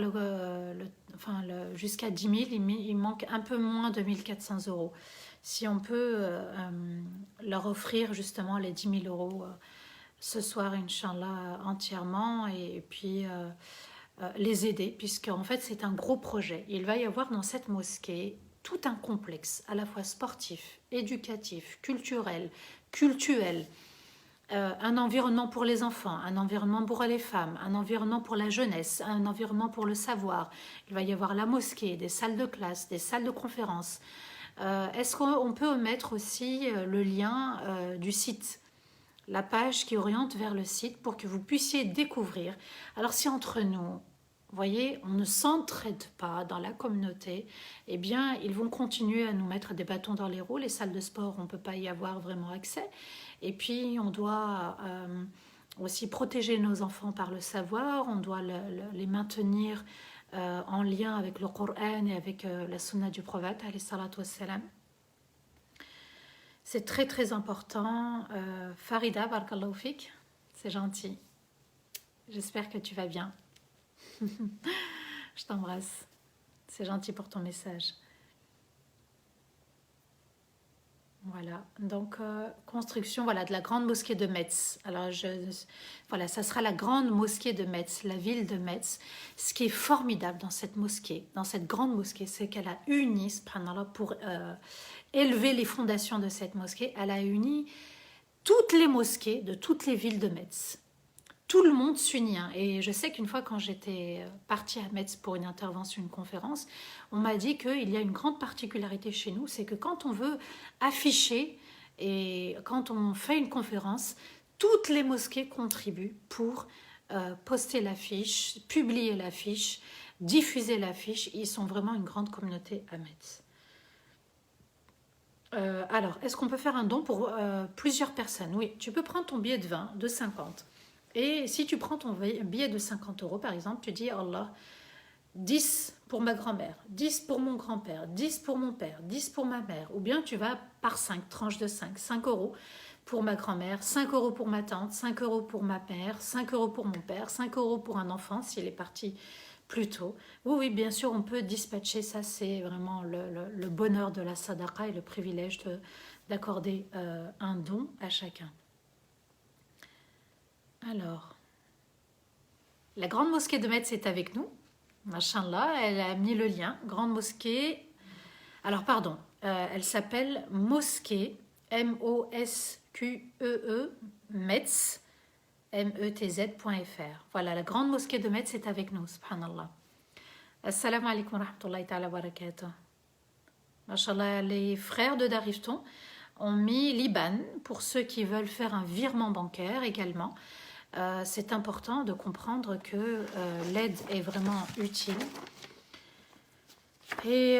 jusqu'à 10 000? Il manque un peu moins de 1400 euros. Si on peut leur offrir justement les 10 000 euros ce soir, Inch'Allah, entièrement, et puis les aider, puisque en fait c'est un gros projet. Il va y avoir dans cette mosquée tout un complexe, à la fois sportif, éducatif, culturel, cultuel, un environnement pour les enfants, un environnement pour les femmes, un environnement pour la jeunesse, un environnement pour le savoir. Il va y avoir la mosquée, des salles de classe, des salles de conférence. Est-ce qu'on peut mettre aussi le lien du site, la page qui oriente vers le site pour que vous puissiez découvrir? Alors si entre nous, vous voyez, on ne s'entraide pas dans la communauté, eh bien, ils vont continuer à nous mettre des bâtons dans les roues. Les salles de sport, on ne peut pas y avoir vraiment accès. Et puis, on doit aussi protéger nos enfants par le savoir, on doit les maintenir en lien avec le Coran et avec la sunna du prophète, alayhi salatu wassalam. C'est très très important. Farida, barakallahu fik, c'est gentil. J'espère que tu vas bien. Je t'embrasse. C'est gentil pour ton message. Voilà, donc construction voilà, de la grande mosquée de Metz. Alors, voilà, ça sera la grande mosquée de Metz, la ville de Metz. Ce qui est formidable dans cette mosquée, dans cette grande mosquée, c'est qu'elle a uni, subhanallah, pour élever les fondations de cette mosquée, elle a uni toutes les mosquées de toutes les villes de Metz. Tout le monde s'unit. Et je sais qu'une fois, quand j'étais partie à Metz pour une intervention, une conférence, on m'a dit qu'il y a une grande particularité chez nous, c'est que quand on veut afficher et quand on fait une conférence, toutes les mosquées contribuent pour poster l'affiche, publier l'affiche, diffuser l'affiche. Ils sont vraiment une grande communauté à Metz. Alors, est-ce qu'on peut faire un don pour plusieurs personnes? Oui, tu peux prendre ton billet de 20, de 50. Et si tu prends ton billet de 50 euros, par exemple, tu dis, Allah, 10 pour ma grand-mère, 10 pour mon grand-père, 10 pour mon père, 10 pour ma mère. Ou bien tu vas par 5, tranches de 5 euros pour ma grand-mère, 5 euros pour ma tante, 5 euros pour ma mère, 5 euros pour mon père, 5 euros pour un enfant s'il est parti plus tôt. Oui, oui, bien sûr, on peut dispatcher ça. C'est vraiment le bonheur de la sadaqa et le privilège d'accorder un don à chacun. Alors, la grande mosquée de Metz est avec nous. Machallah, elle a mis le lien. Grande mosquée. Alors, pardon, elle s'appelle Mosquée, M-O-S-Q-E-E, Metz, METZ.fr. Voilà, la grande mosquée de Metz est avec nous, subhanallah. Assalamu alaikum wa rahmatullahi ta'ala wa barakatuh. Machallah, les frères de Darifton ont mis l'IBAN pour ceux qui veulent faire un virement bancaire également. C'est important de comprendre que l'aide est vraiment utile. Et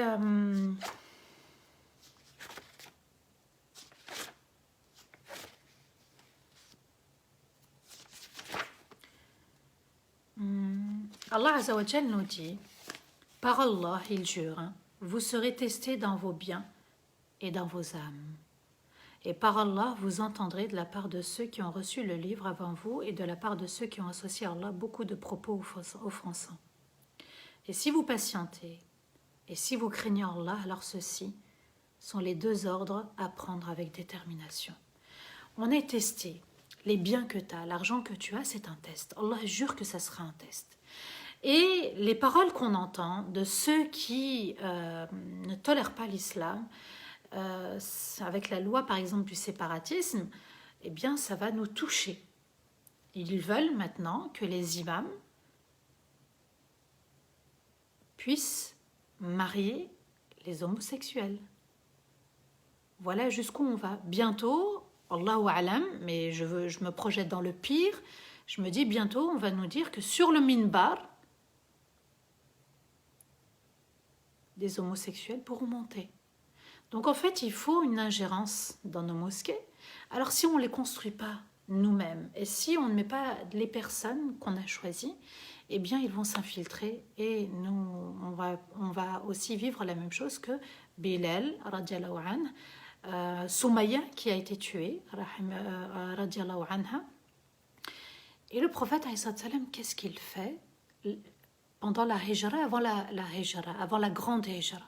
Allah Azza wa Jal nous dit, par Allah, il jure, vous serez testés dans vos biens et dans vos âmes. Et par Allah, vous entendrez de la part de ceux qui ont reçu le livre avant vous et de la part de ceux qui ont associé à Allah beaucoup de propos offensants. Et si vous patientez, et si vous craignez Allah, alors ceux-ci sont les deux ordres à prendre avec détermination. On est testé. Les biens que tu as, l'argent que tu as, c'est un test. Allah jure que ça sera un test. Et les paroles qu'on entend de ceux qui ne tolèrent pas l'islam, avec la loi par exemple du séparatisme, eh bien ça va nous toucher. Ils veulent maintenant que les imams puissent marier les homosexuels. Voilà jusqu'où on va. Bientôt, Allahu a'lam, mais je me projette dans le pire, je me dis bientôt on va nous dire que sur le minbar, des homosexuels pourront monter. Donc en fait, il faut une ingérence dans nos mosquées. Alors si on ne les construit pas nous-mêmes, et si on ne met pas les personnes qu'on a choisies, eh bien ils vont s'infiltrer et nous, on va aussi vivre la même chose que Bilal, radiallahu anhu, Soumaya qui a été tuée, radiallahu anha. Et le prophète, qu'est-ce qu'il fait pendant la hijra, avant la hijra, avant la grande hijra?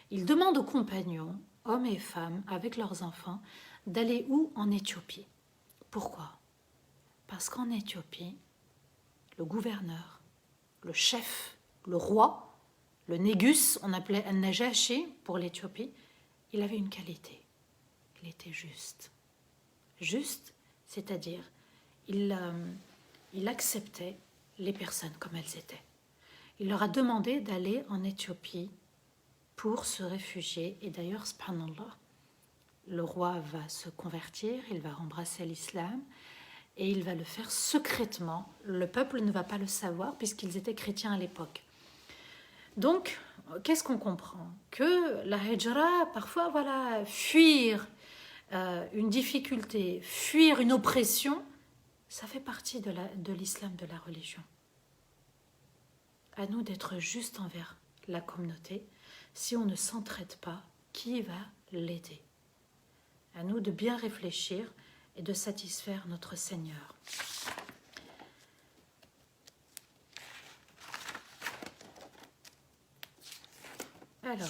Il demande aux compagnons, hommes et femmes, avec leurs enfants, d'aller où? En Éthiopie. Pourquoi? Parce qu'en Éthiopie, le gouverneur, le chef, le roi, le Négus, on appelait An-Najashi pour l'Éthiopie, il avait une qualité. Il était juste. Juste, c'est-à-dire, il acceptait les personnes comme elles étaient. Il leur a demandé d'aller en Éthiopie pour se réfugier. Et d'ailleurs, subhanallah, le roi va se convertir, il va embrasser l'islam et il va le faire secrètement. Le peuple ne va pas le savoir puisqu'ils étaient chrétiens à l'époque. Donc, qu'est-ce qu'on comprend? Que la hijra, parfois, voilà, fuir une difficulté, fuir une oppression, ça fait partie de l'islam, de la religion. À nous d'être juste envers la communauté. Si on ne s'entraide pas, qui va l'aider? À nous de bien réfléchir et de satisfaire notre Seigneur. Alors,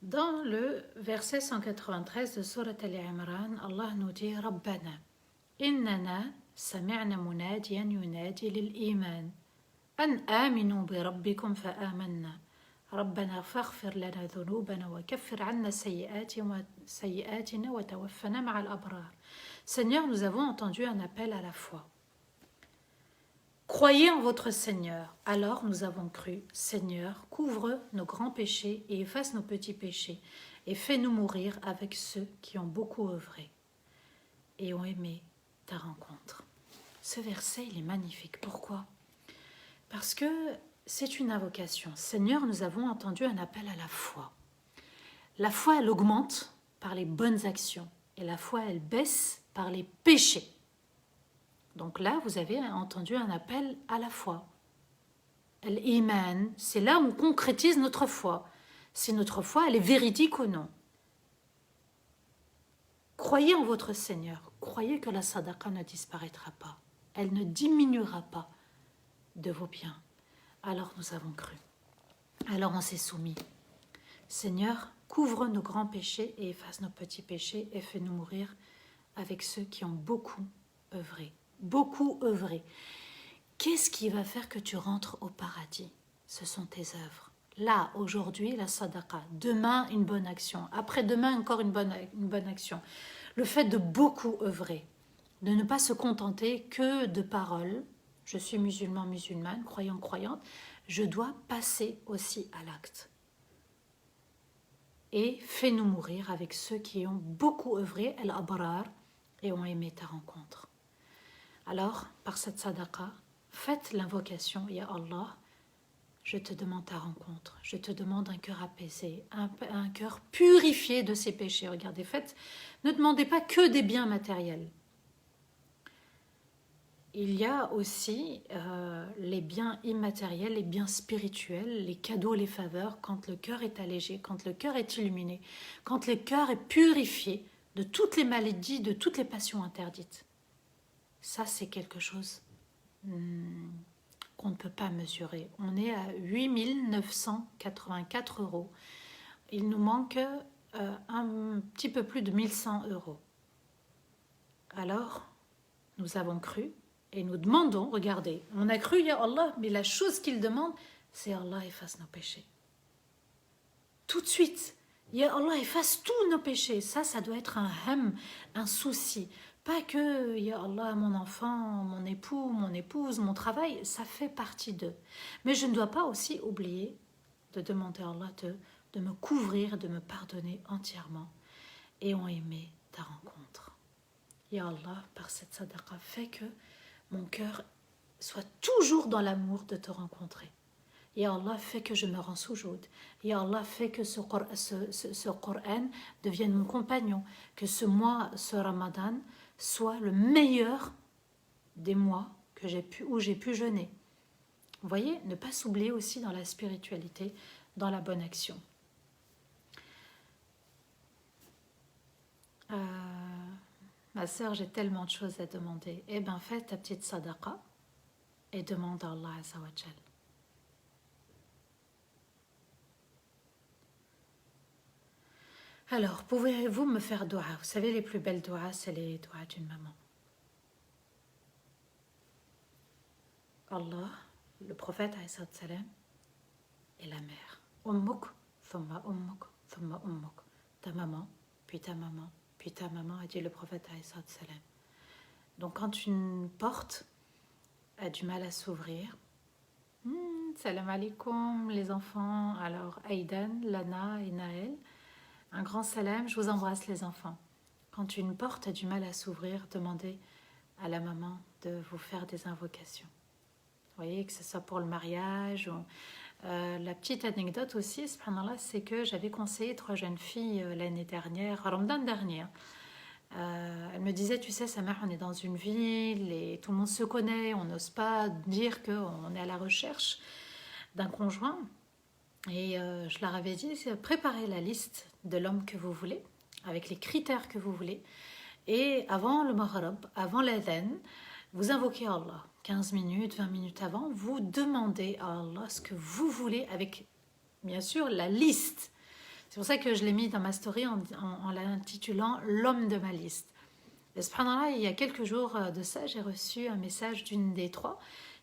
dans le verset 193 de Surat Al-Imran, Allah nous dit Rabbana, innana sami'na munadiyan yunadi lil-iman, an aminu bi rabbikum fa amanna. ربنا فاغفر لنا ذنوبنا وكفر عنا سيئاتنا وتوفنا مع الأبرار. Seigneur, nous avons entendu un appel à la foi. Croyez en votre Seigneur. Alors nous avons cru. Seigneur, couvre nos grands péchés et efface nos petits péchés et fais-nous mourir avec ceux qui ont beaucoup œuvré et ont aimé ta rencontre. Ce verset, il est magnifique. Pourquoi? Parce que c'est une invocation. Seigneur, nous avons entendu un appel à la foi. La foi, elle augmente par les bonnes actions et la foi, elle baisse par les péchés. Donc là, vous avez entendu un appel à la foi. L'iman, c'est là où on concrétise notre foi. Si notre foi, elle est véridique ou non. Croyez en votre Seigneur. Croyez que la sadaqa ne disparaîtra pas. Elle ne diminuera pas de vos biens. Alors nous avons cru. Alors on s'est soumis. Seigneur, couvre nos grands péchés et efface nos petits péchés et fais-nous mourir avec ceux qui ont beaucoup œuvré. Beaucoup œuvré. Qu'est-ce qui va faire que tu rentres au paradis? Ce sont tes œuvres. Là, aujourd'hui, la sadaqa. Demain, une bonne action. Après-demain, encore une bonne action. Le fait de beaucoup œuvrer. De ne pas se contenter que de paroles. Je suis musulman, musulmane, croyant, croyante. Je dois passer aussi à l'acte. Et fais-nous mourir avec ceux qui ont beaucoup œuvré, al-abrar, et ont aimé ta rencontre. Alors, par cette sadaqa, faites l'invocation, Ya Allah, je te demande ta rencontre, je te demande un cœur apaisé, un cœur purifié de ses péchés. Regardez, ne demandez pas que des biens matériels. Il y a aussi les biens immatériels, les biens spirituels, les cadeaux, les faveurs, quand le cœur est allégé, quand le cœur est illuminé, quand le cœur est purifié de toutes les maladies, de toutes les passions interdites. Ça, c'est quelque chose qu'on ne peut pas mesurer. On est à 8 984 €. Il nous manque un petit peu plus de 1100 €. Alors, nous avons cru et nous demandons, regardez, on a cru, Ya Allah, mais la chose qu'il demande, c'est Allah efface nos péchés. Tout de suite, Ya Allah efface tous nos péchés. Ça doit être un ham, un souci. Pas que, Ya Allah, mon enfant, mon époux, mon épouse, mon travail, ça fait partie d'eux. Mais je ne dois pas aussi oublier de demander à Allah de me couvrir, de me pardonner entièrement. Et ont aimé ta rencontre. Ya Allah, par cette sadaqa, fais que mon cœur soit toujours dans l'amour de te rencontrer. Ya Allah, fais que je me rends soujoud. Ya Allah, fais que ce Coran devienne mon compagnon. Que ce mois, ce Ramadan, soit le meilleur des mois où j'ai pu jeûner. Vous voyez, ne pas s'oublier aussi dans la spiritualité, dans la bonne action. Ma sœur, j'ai tellement de choses à demander. Eh bien, fais ta petite sadaqa et demande à Allah Azza wa Jal. Alors, pouvez-vous me faire dua? Vous savez, les plus belles duas, c'est les duas d'une maman. Allah, le prophète alayhi salam, et la mère. Ummuk, thumma ummuk, thumma ummuk. Ta maman, puis ta maman, puis ta maman, a dit le prophète alayhi salam. Donc quand une porte a du mal à s'ouvrir, salam alaikum les enfants, alors Aïdan, Lana et Naël, un grand salam, je vous embrasse les enfants. Quand une porte a du mal à s'ouvrir, demandez à la maman de vous faire des invocations. Vous voyez, que ce soit pour le mariage. Ou, la petite anecdote aussi, subhanallah, c'est que j'avais conseillé 3 jeunes filles l'année dernière, Ramadan dernier. Elle me disait, tu sais, sa mère, on est dans une ville et tout le monde se connaît, on n'ose pas dire qu'on est à la recherche d'un conjoint. Et je leur avais dit, préparez la liste de l'homme que vous voulez, avec les critères que vous voulez. Et avant le maghrib, avant l'adhan, vous invoquez Allah. 15 minutes, 20 minutes avant, vous demandez à Allah ce que vous voulez avec, bien sûr, la liste. C'est pour ça que je l'ai mis dans ma story en l'intitulant « L'homme de ma liste ». Et subhanallah, il y a quelques jours de ça, j'ai reçu un message d'une des 3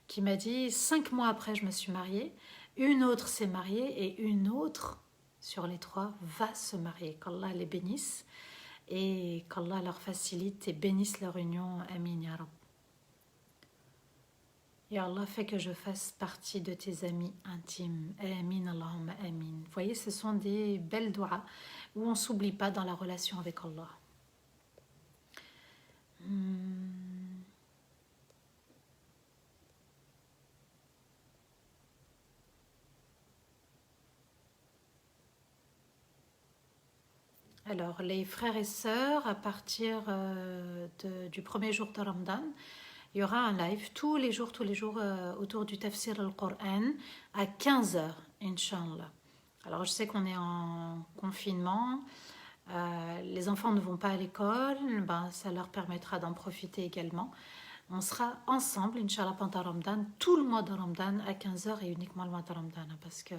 qui m'a dit « 5 mois après, je me suis mariée, une autre s'est mariée et une autre, sur les 3, va se marier. Qu'Allah les bénisse et qu'Allah leur facilite et bénisse leur union. Amin ya Rab. Et Allah fait que je fasse partie de tes amis intimes. Amin, Allahumma amin. Vous voyez, ce sont des belles doigts où on ne s'oublie pas dans la relation avec Allah. Alors, les frères et sœurs, à partir du premier jour de Ramadan, il y aura un live tous les jours autour du tafsir al-Qur'an à 15h, Inch'Allah. Alors, je sais qu'on est en confinement, les enfants ne vont pas à l'école, ben, ça leur permettra d'en profiter également. On sera ensemble, Inch'Allah, pendant Ramadan, tout le mois de Ramadan à 15h et uniquement le mois de Ramadan, parce que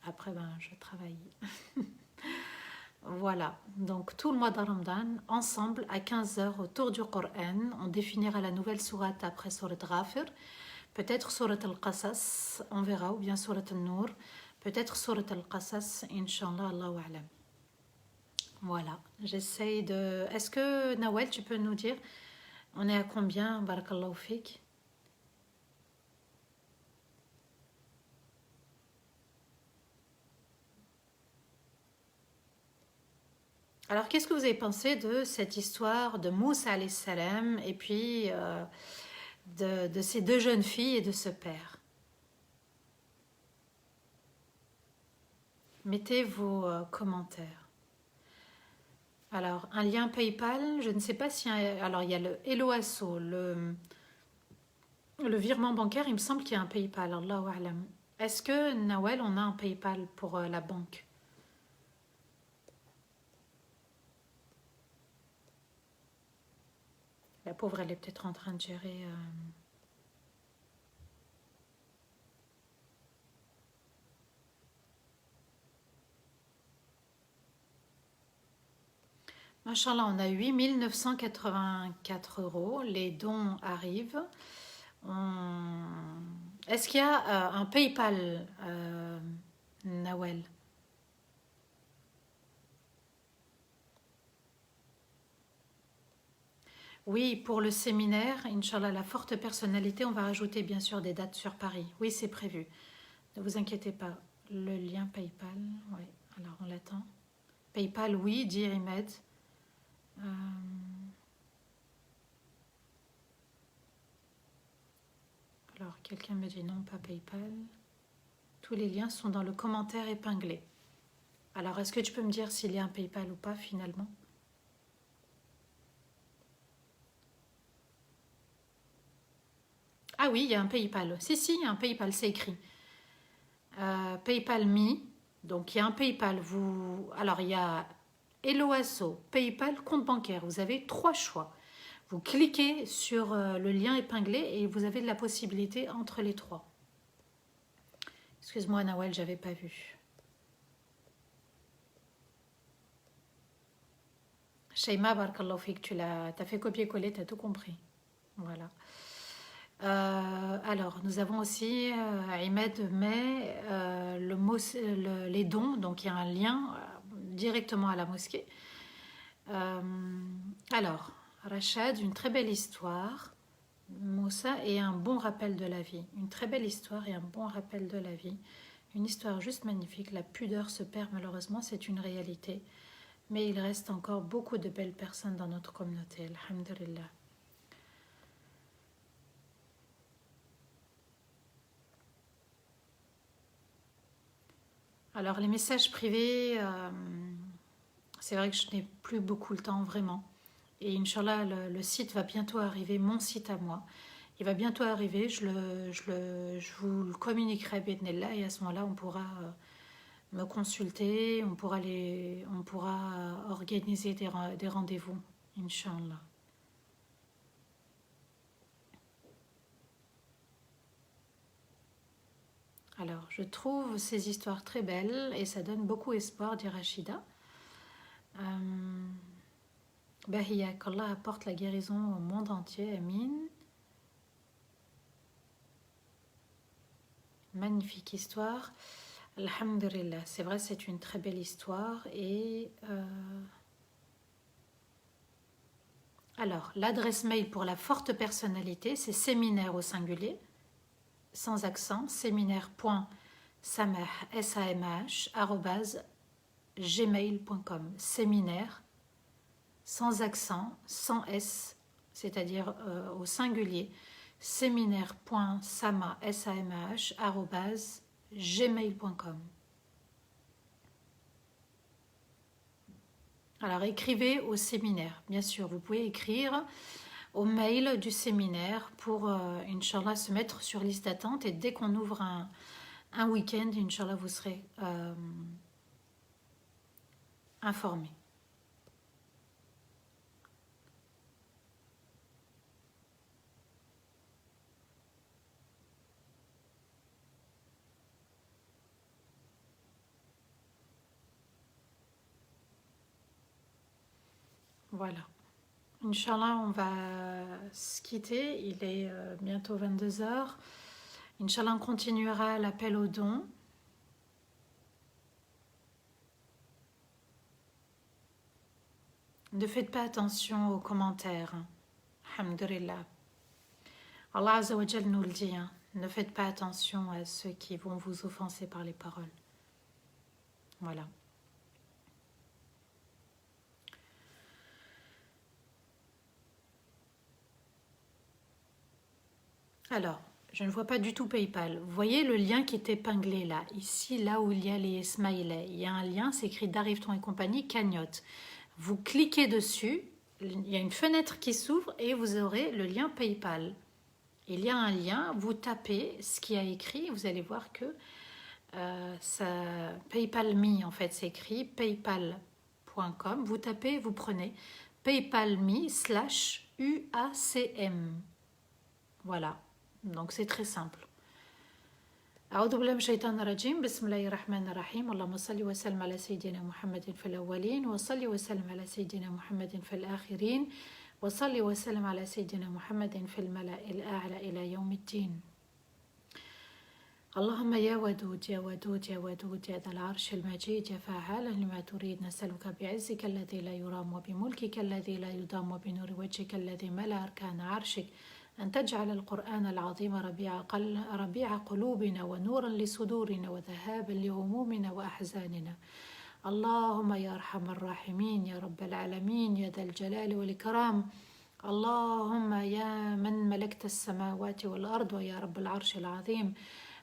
après, ben, je travaille. Voilà, donc tout le mois de Ramadan, ensemble à 15h autour du Coran, on définira la nouvelle sourate après sourate Ghafir, peut-être sourate Al-Qasas, on verra, ou bien sourate Al-Nur, peut-être sourate Al-Qasas, Inch'Allah, Allahu A'lam. Voilà, j'essaye de... Est-ce que, Nawel, tu peux nous dire, on est à combien, Barakallahu Fik? Alors, qu'est-ce que vous avez pensé de cette histoire de Moussa alayhi salam et puis de ces 2 jeunes filles et de ce père? Mettez vos commentaires. Alors, un lien PayPal, je ne sais pas si... alors, il y a le Hello Asso, le virement bancaire, il me semble qu'il y a un PayPal, Allahu A'lam. Est-ce que, Nawel, on a un PayPal pour la banque? La pauvre, elle est peut-être en train de gérer... Machallah, on a 8 984 €. Les dons arrivent. Est-ce qu'il y a un PayPal, Nawel? Oui, pour le séminaire, Inch'Allah, la forte personnalité, on va rajouter bien sûr des dates sur Paris. Oui, c'est prévu. Ne vous inquiétez pas. Le lien PayPal, oui. Alors, on l'attend. PayPal, oui, dit Rimed. Alors, quelqu'un me dit non, pas PayPal. Tous les liens sont dans le commentaire épinglé. Alors, est-ce que tu peux me dire s'il y a un PayPal ou pas finalement? Ah oui, il y a un PayPal. Si, il y a un PayPal, c'est écrit. PayPal Me. Donc, il y a un PayPal. Alors, il y a Helloasso, PayPal, compte bancaire. Vous avez 3 choix. Vous cliquez sur le lien épinglé et vous avez de la possibilité entre les 3. Excuse-moi, Nawel, j'avais pas vu. Shaima, barakallahu fik, tu as fait copier-coller, tu as tout compris. Voilà. Alors, nous avons aussi Ahmed met les dons, donc il y a un lien directement à la mosquée. Alors, Rachad, une très belle histoire. Moussa et un bon rappel de la vie. Une très belle histoire et un bon rappel de la vie. Une histoire juste magnifique. La pudeur se perd malheureusement, c'est une réalité. Mais il reste encore beaucoup de belles personnes dans notre communauté. Alhamdulillah. Alors les messages privés, c'est vrai que je n'ai plus beaucoup le temps vraiment. Et Inch'Allah, le site va bientôt arriver, mon site à moi. Il va bientôt arriver, je vous le communiquerai, Bidnillah, et à ce moment-là, on pourra me consulter, on pourra organiser des rendez-vous, Inch'Allah. Alors, je trouve ces histoires très belles et ça donne beaucoup espoir, dit Rachida. Bahia, qu'Allah apporte la guérison au monde entier, Amin. Magnifique histoire. Alhamdulillah, c'est vrai, c'est une très belle histoire. Et alors, l'adresse mail pour la forte personnalité, c'est séminaire au singulier, sans accent, séminaire.samah, @gmail.com. Séminaire, sans accent, sans S, c'est-à-dire au singulier, séminaire.samah, @gmail.com. Alors écrivez au séminaire, bien sûr, vous pouvez écrire au mail du séminaire pour, Inch'Allah, se mettre sur liste d'attente et dès qu'on ouvre un week-end, Inch'Allah, vous serez informés. Voilà. Inch'Allah, on va se quitter. Il est bientôt 22h. Inch'Allah, on continuera l'appel aux dons. Ne faites pas attention aux commentaires. Alhamdulillah. Allah Azza wa Jal nous le dit. Ne faites pas attention à ceux qui vont vous offenser par les paroles. Voilà. Alors, je ne vois pas du tout PayPal. Vous voyez le lien qui est épinglé là, ici, là où il y a les smileys. Il y a un lien, c'est écrit d'Arrive-t-on et compagnie, cagnotte. Vous cliquez dessus, il y a une fenêtre qui s'ouvre et vous aurez le lien PayPal. Il y a un lien, vous tapez ce qui a écrit, vous allez voir que PayPal Me, en fait, c'est écrit paypal.com. Vous tapez, vous prenez paypalme/UACM. Voilà. Donc c'est très simple. أعوذ بالله من الشيطان الرجيم بسم الله الرحمن الرحيم اللهم صل وسلم على سيدنا محمد في الأولين وصل وسلم على سيدنا محمد في الآخرين وصل وسلم على سيدنا محمد في الملأ الأعلى إلى يوم الدين اللهم يا ودود يا ودود يا ودود يا ذا العرش المجيد يا فعالا لما تريد نسألك بعزك الذي لا يرام وبملكك الذي لا يضام وبنور وجهك الذي ملأ أركان عرشك أن تجعل القرآن العظيم ربيع قلوبنا ونورا لصدورنا وذهابا لهمومنا وأحزاننا اللهم يا أرحم الراحمين يا رب العالمين يا ذا الجلال والإكرام اللهم يا من ملكت السماوات والأرض ويا رب العرش العظيم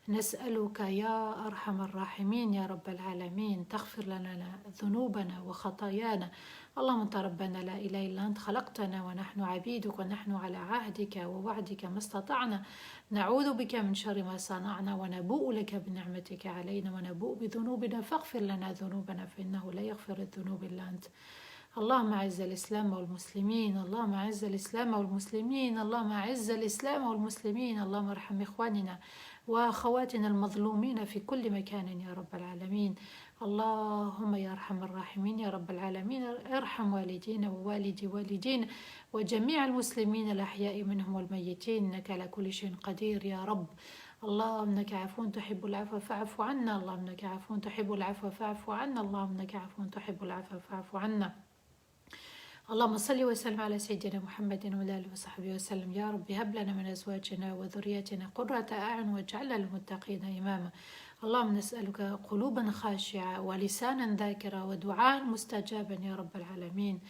نسألك يا أرحم الراحمين يا رب العالمين تغفر لنا ذنوبنا وخطايانا. اللهم أنت ربنا لا إله إلا أنت خلقتنا ونحن عبيدك ونحن على عهدك ووعدك ما استطعنا نعوذ بك من شر ما صنعنا ونبوء لك بنعمتك علينا ونبوء بذنوبنا فاغفر لنا ذنوبنا فإنه لا يغفر الذنوب إلا أنت. اللهم أعز الإسلام والمسلمين، اللهم أعز الإسلام والمسلمين، اللهم أعز الإسلام والمسلمين، اللهم ارحم إخواننا وأخواتنا المظلومين في كل مكان يا رب العالمين. اللهم يا أرحم الراحمين يا رب العالمين ارحم والدينا ووالدي والدينا وجميع المسلمين الأحياء منهم والميتين إنك على كل شيء قدير يا رب. اللهم إنك عفو تحب العفو فاعف عنا، اللهم إنك عفو تحب العفو فاعف عنا، اللهم إنك عفو تحب العفو فاعف عنا. اللهم صل وسلم على سيدنا محمد وعلى آله وصحبه وسلم. يا رب هب لنا من أزواجنا وذريتنا قرة أعين واجعلنا للمتقين إماما. اللهم نسألك قلوبا خاشعة ولسانا ذاكرا ودعاء مستجابا يا رب العالمين.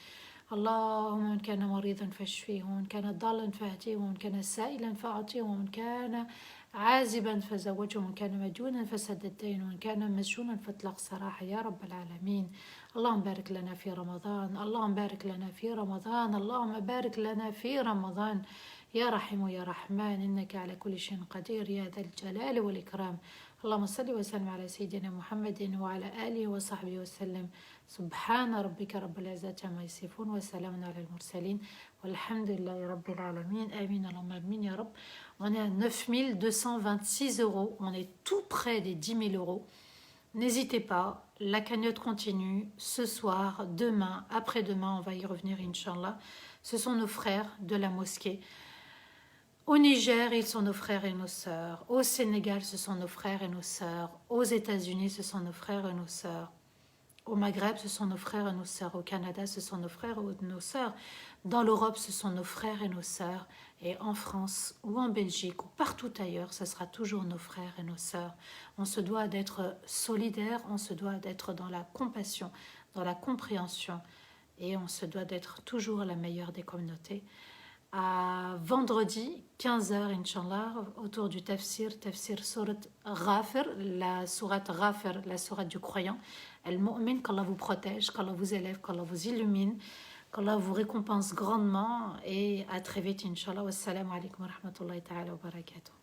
اللهم من كان مريضا فاشفيه ومن كان ضالا فاهديه ومن كان سائلا فأعطيه ومن كان عازبا فزوجه ومن كان مديونا فسد الدين ومن كان مسجونا فاطلق سراحه يا رب العالمين. اللهم بارك لنا في رمضان، اللهم بارك لنا في رمضان، اللهم بارك لنا في رمضان يا رحيم يا رحمن إنك على كل شيء قدير يا ذا الجلال والإكرام. اللهم صل وسلم على سيدنا محمد وعلى آله وصحبه وسلم. سبحان ربك رب العزة عما يصفون وسلام على المرسلين والحمد لله رب العالمين. آمين اللهم آمين يا رب. On est à 9 226 €, on est tout près des 10 000 €. N'hésitez pas, la cagnotte continue ce soir, demain, après-demain, on va y revenir Inch'Allah. Ce sont nos frères de la mosquée. Au Niger, ils sont nos frères et nos sœurs. Au Sénégal, ce sont nos frères et nos sœurs. Aux États-Unis, ce sont nos frères et nos sœurs. Au Maghreb, ce sont nos frères et nos sœurs. Au Canada, ce sont nos frères et nos sœurs. Dans l'Europe, ce sont nos frères et nos sœurs. Et en France ou en Belgique ou partout ailleurs, ce sera toujours nos frères et nos sœurs. On se doit d'être solidaires, on se doit d'être dans la compassion, dans la compréhension. Et on se doit d'être toujours la meilleure des communautés. À vendredi, 15 h, Inch'Allah, autour du tafsir Surat Ghafir, la sourate Ghafir, la sourate du croyant. Al-Mu'min, qu'Allah vous protège, qu'Allah vous élève, qu'Allah vous illumine, qu'Allah vous récompense grandement. Et à très vite, Inch'Allah. Wassalamu alaikum wa rahmatullahi ta'ala wa barakatuh.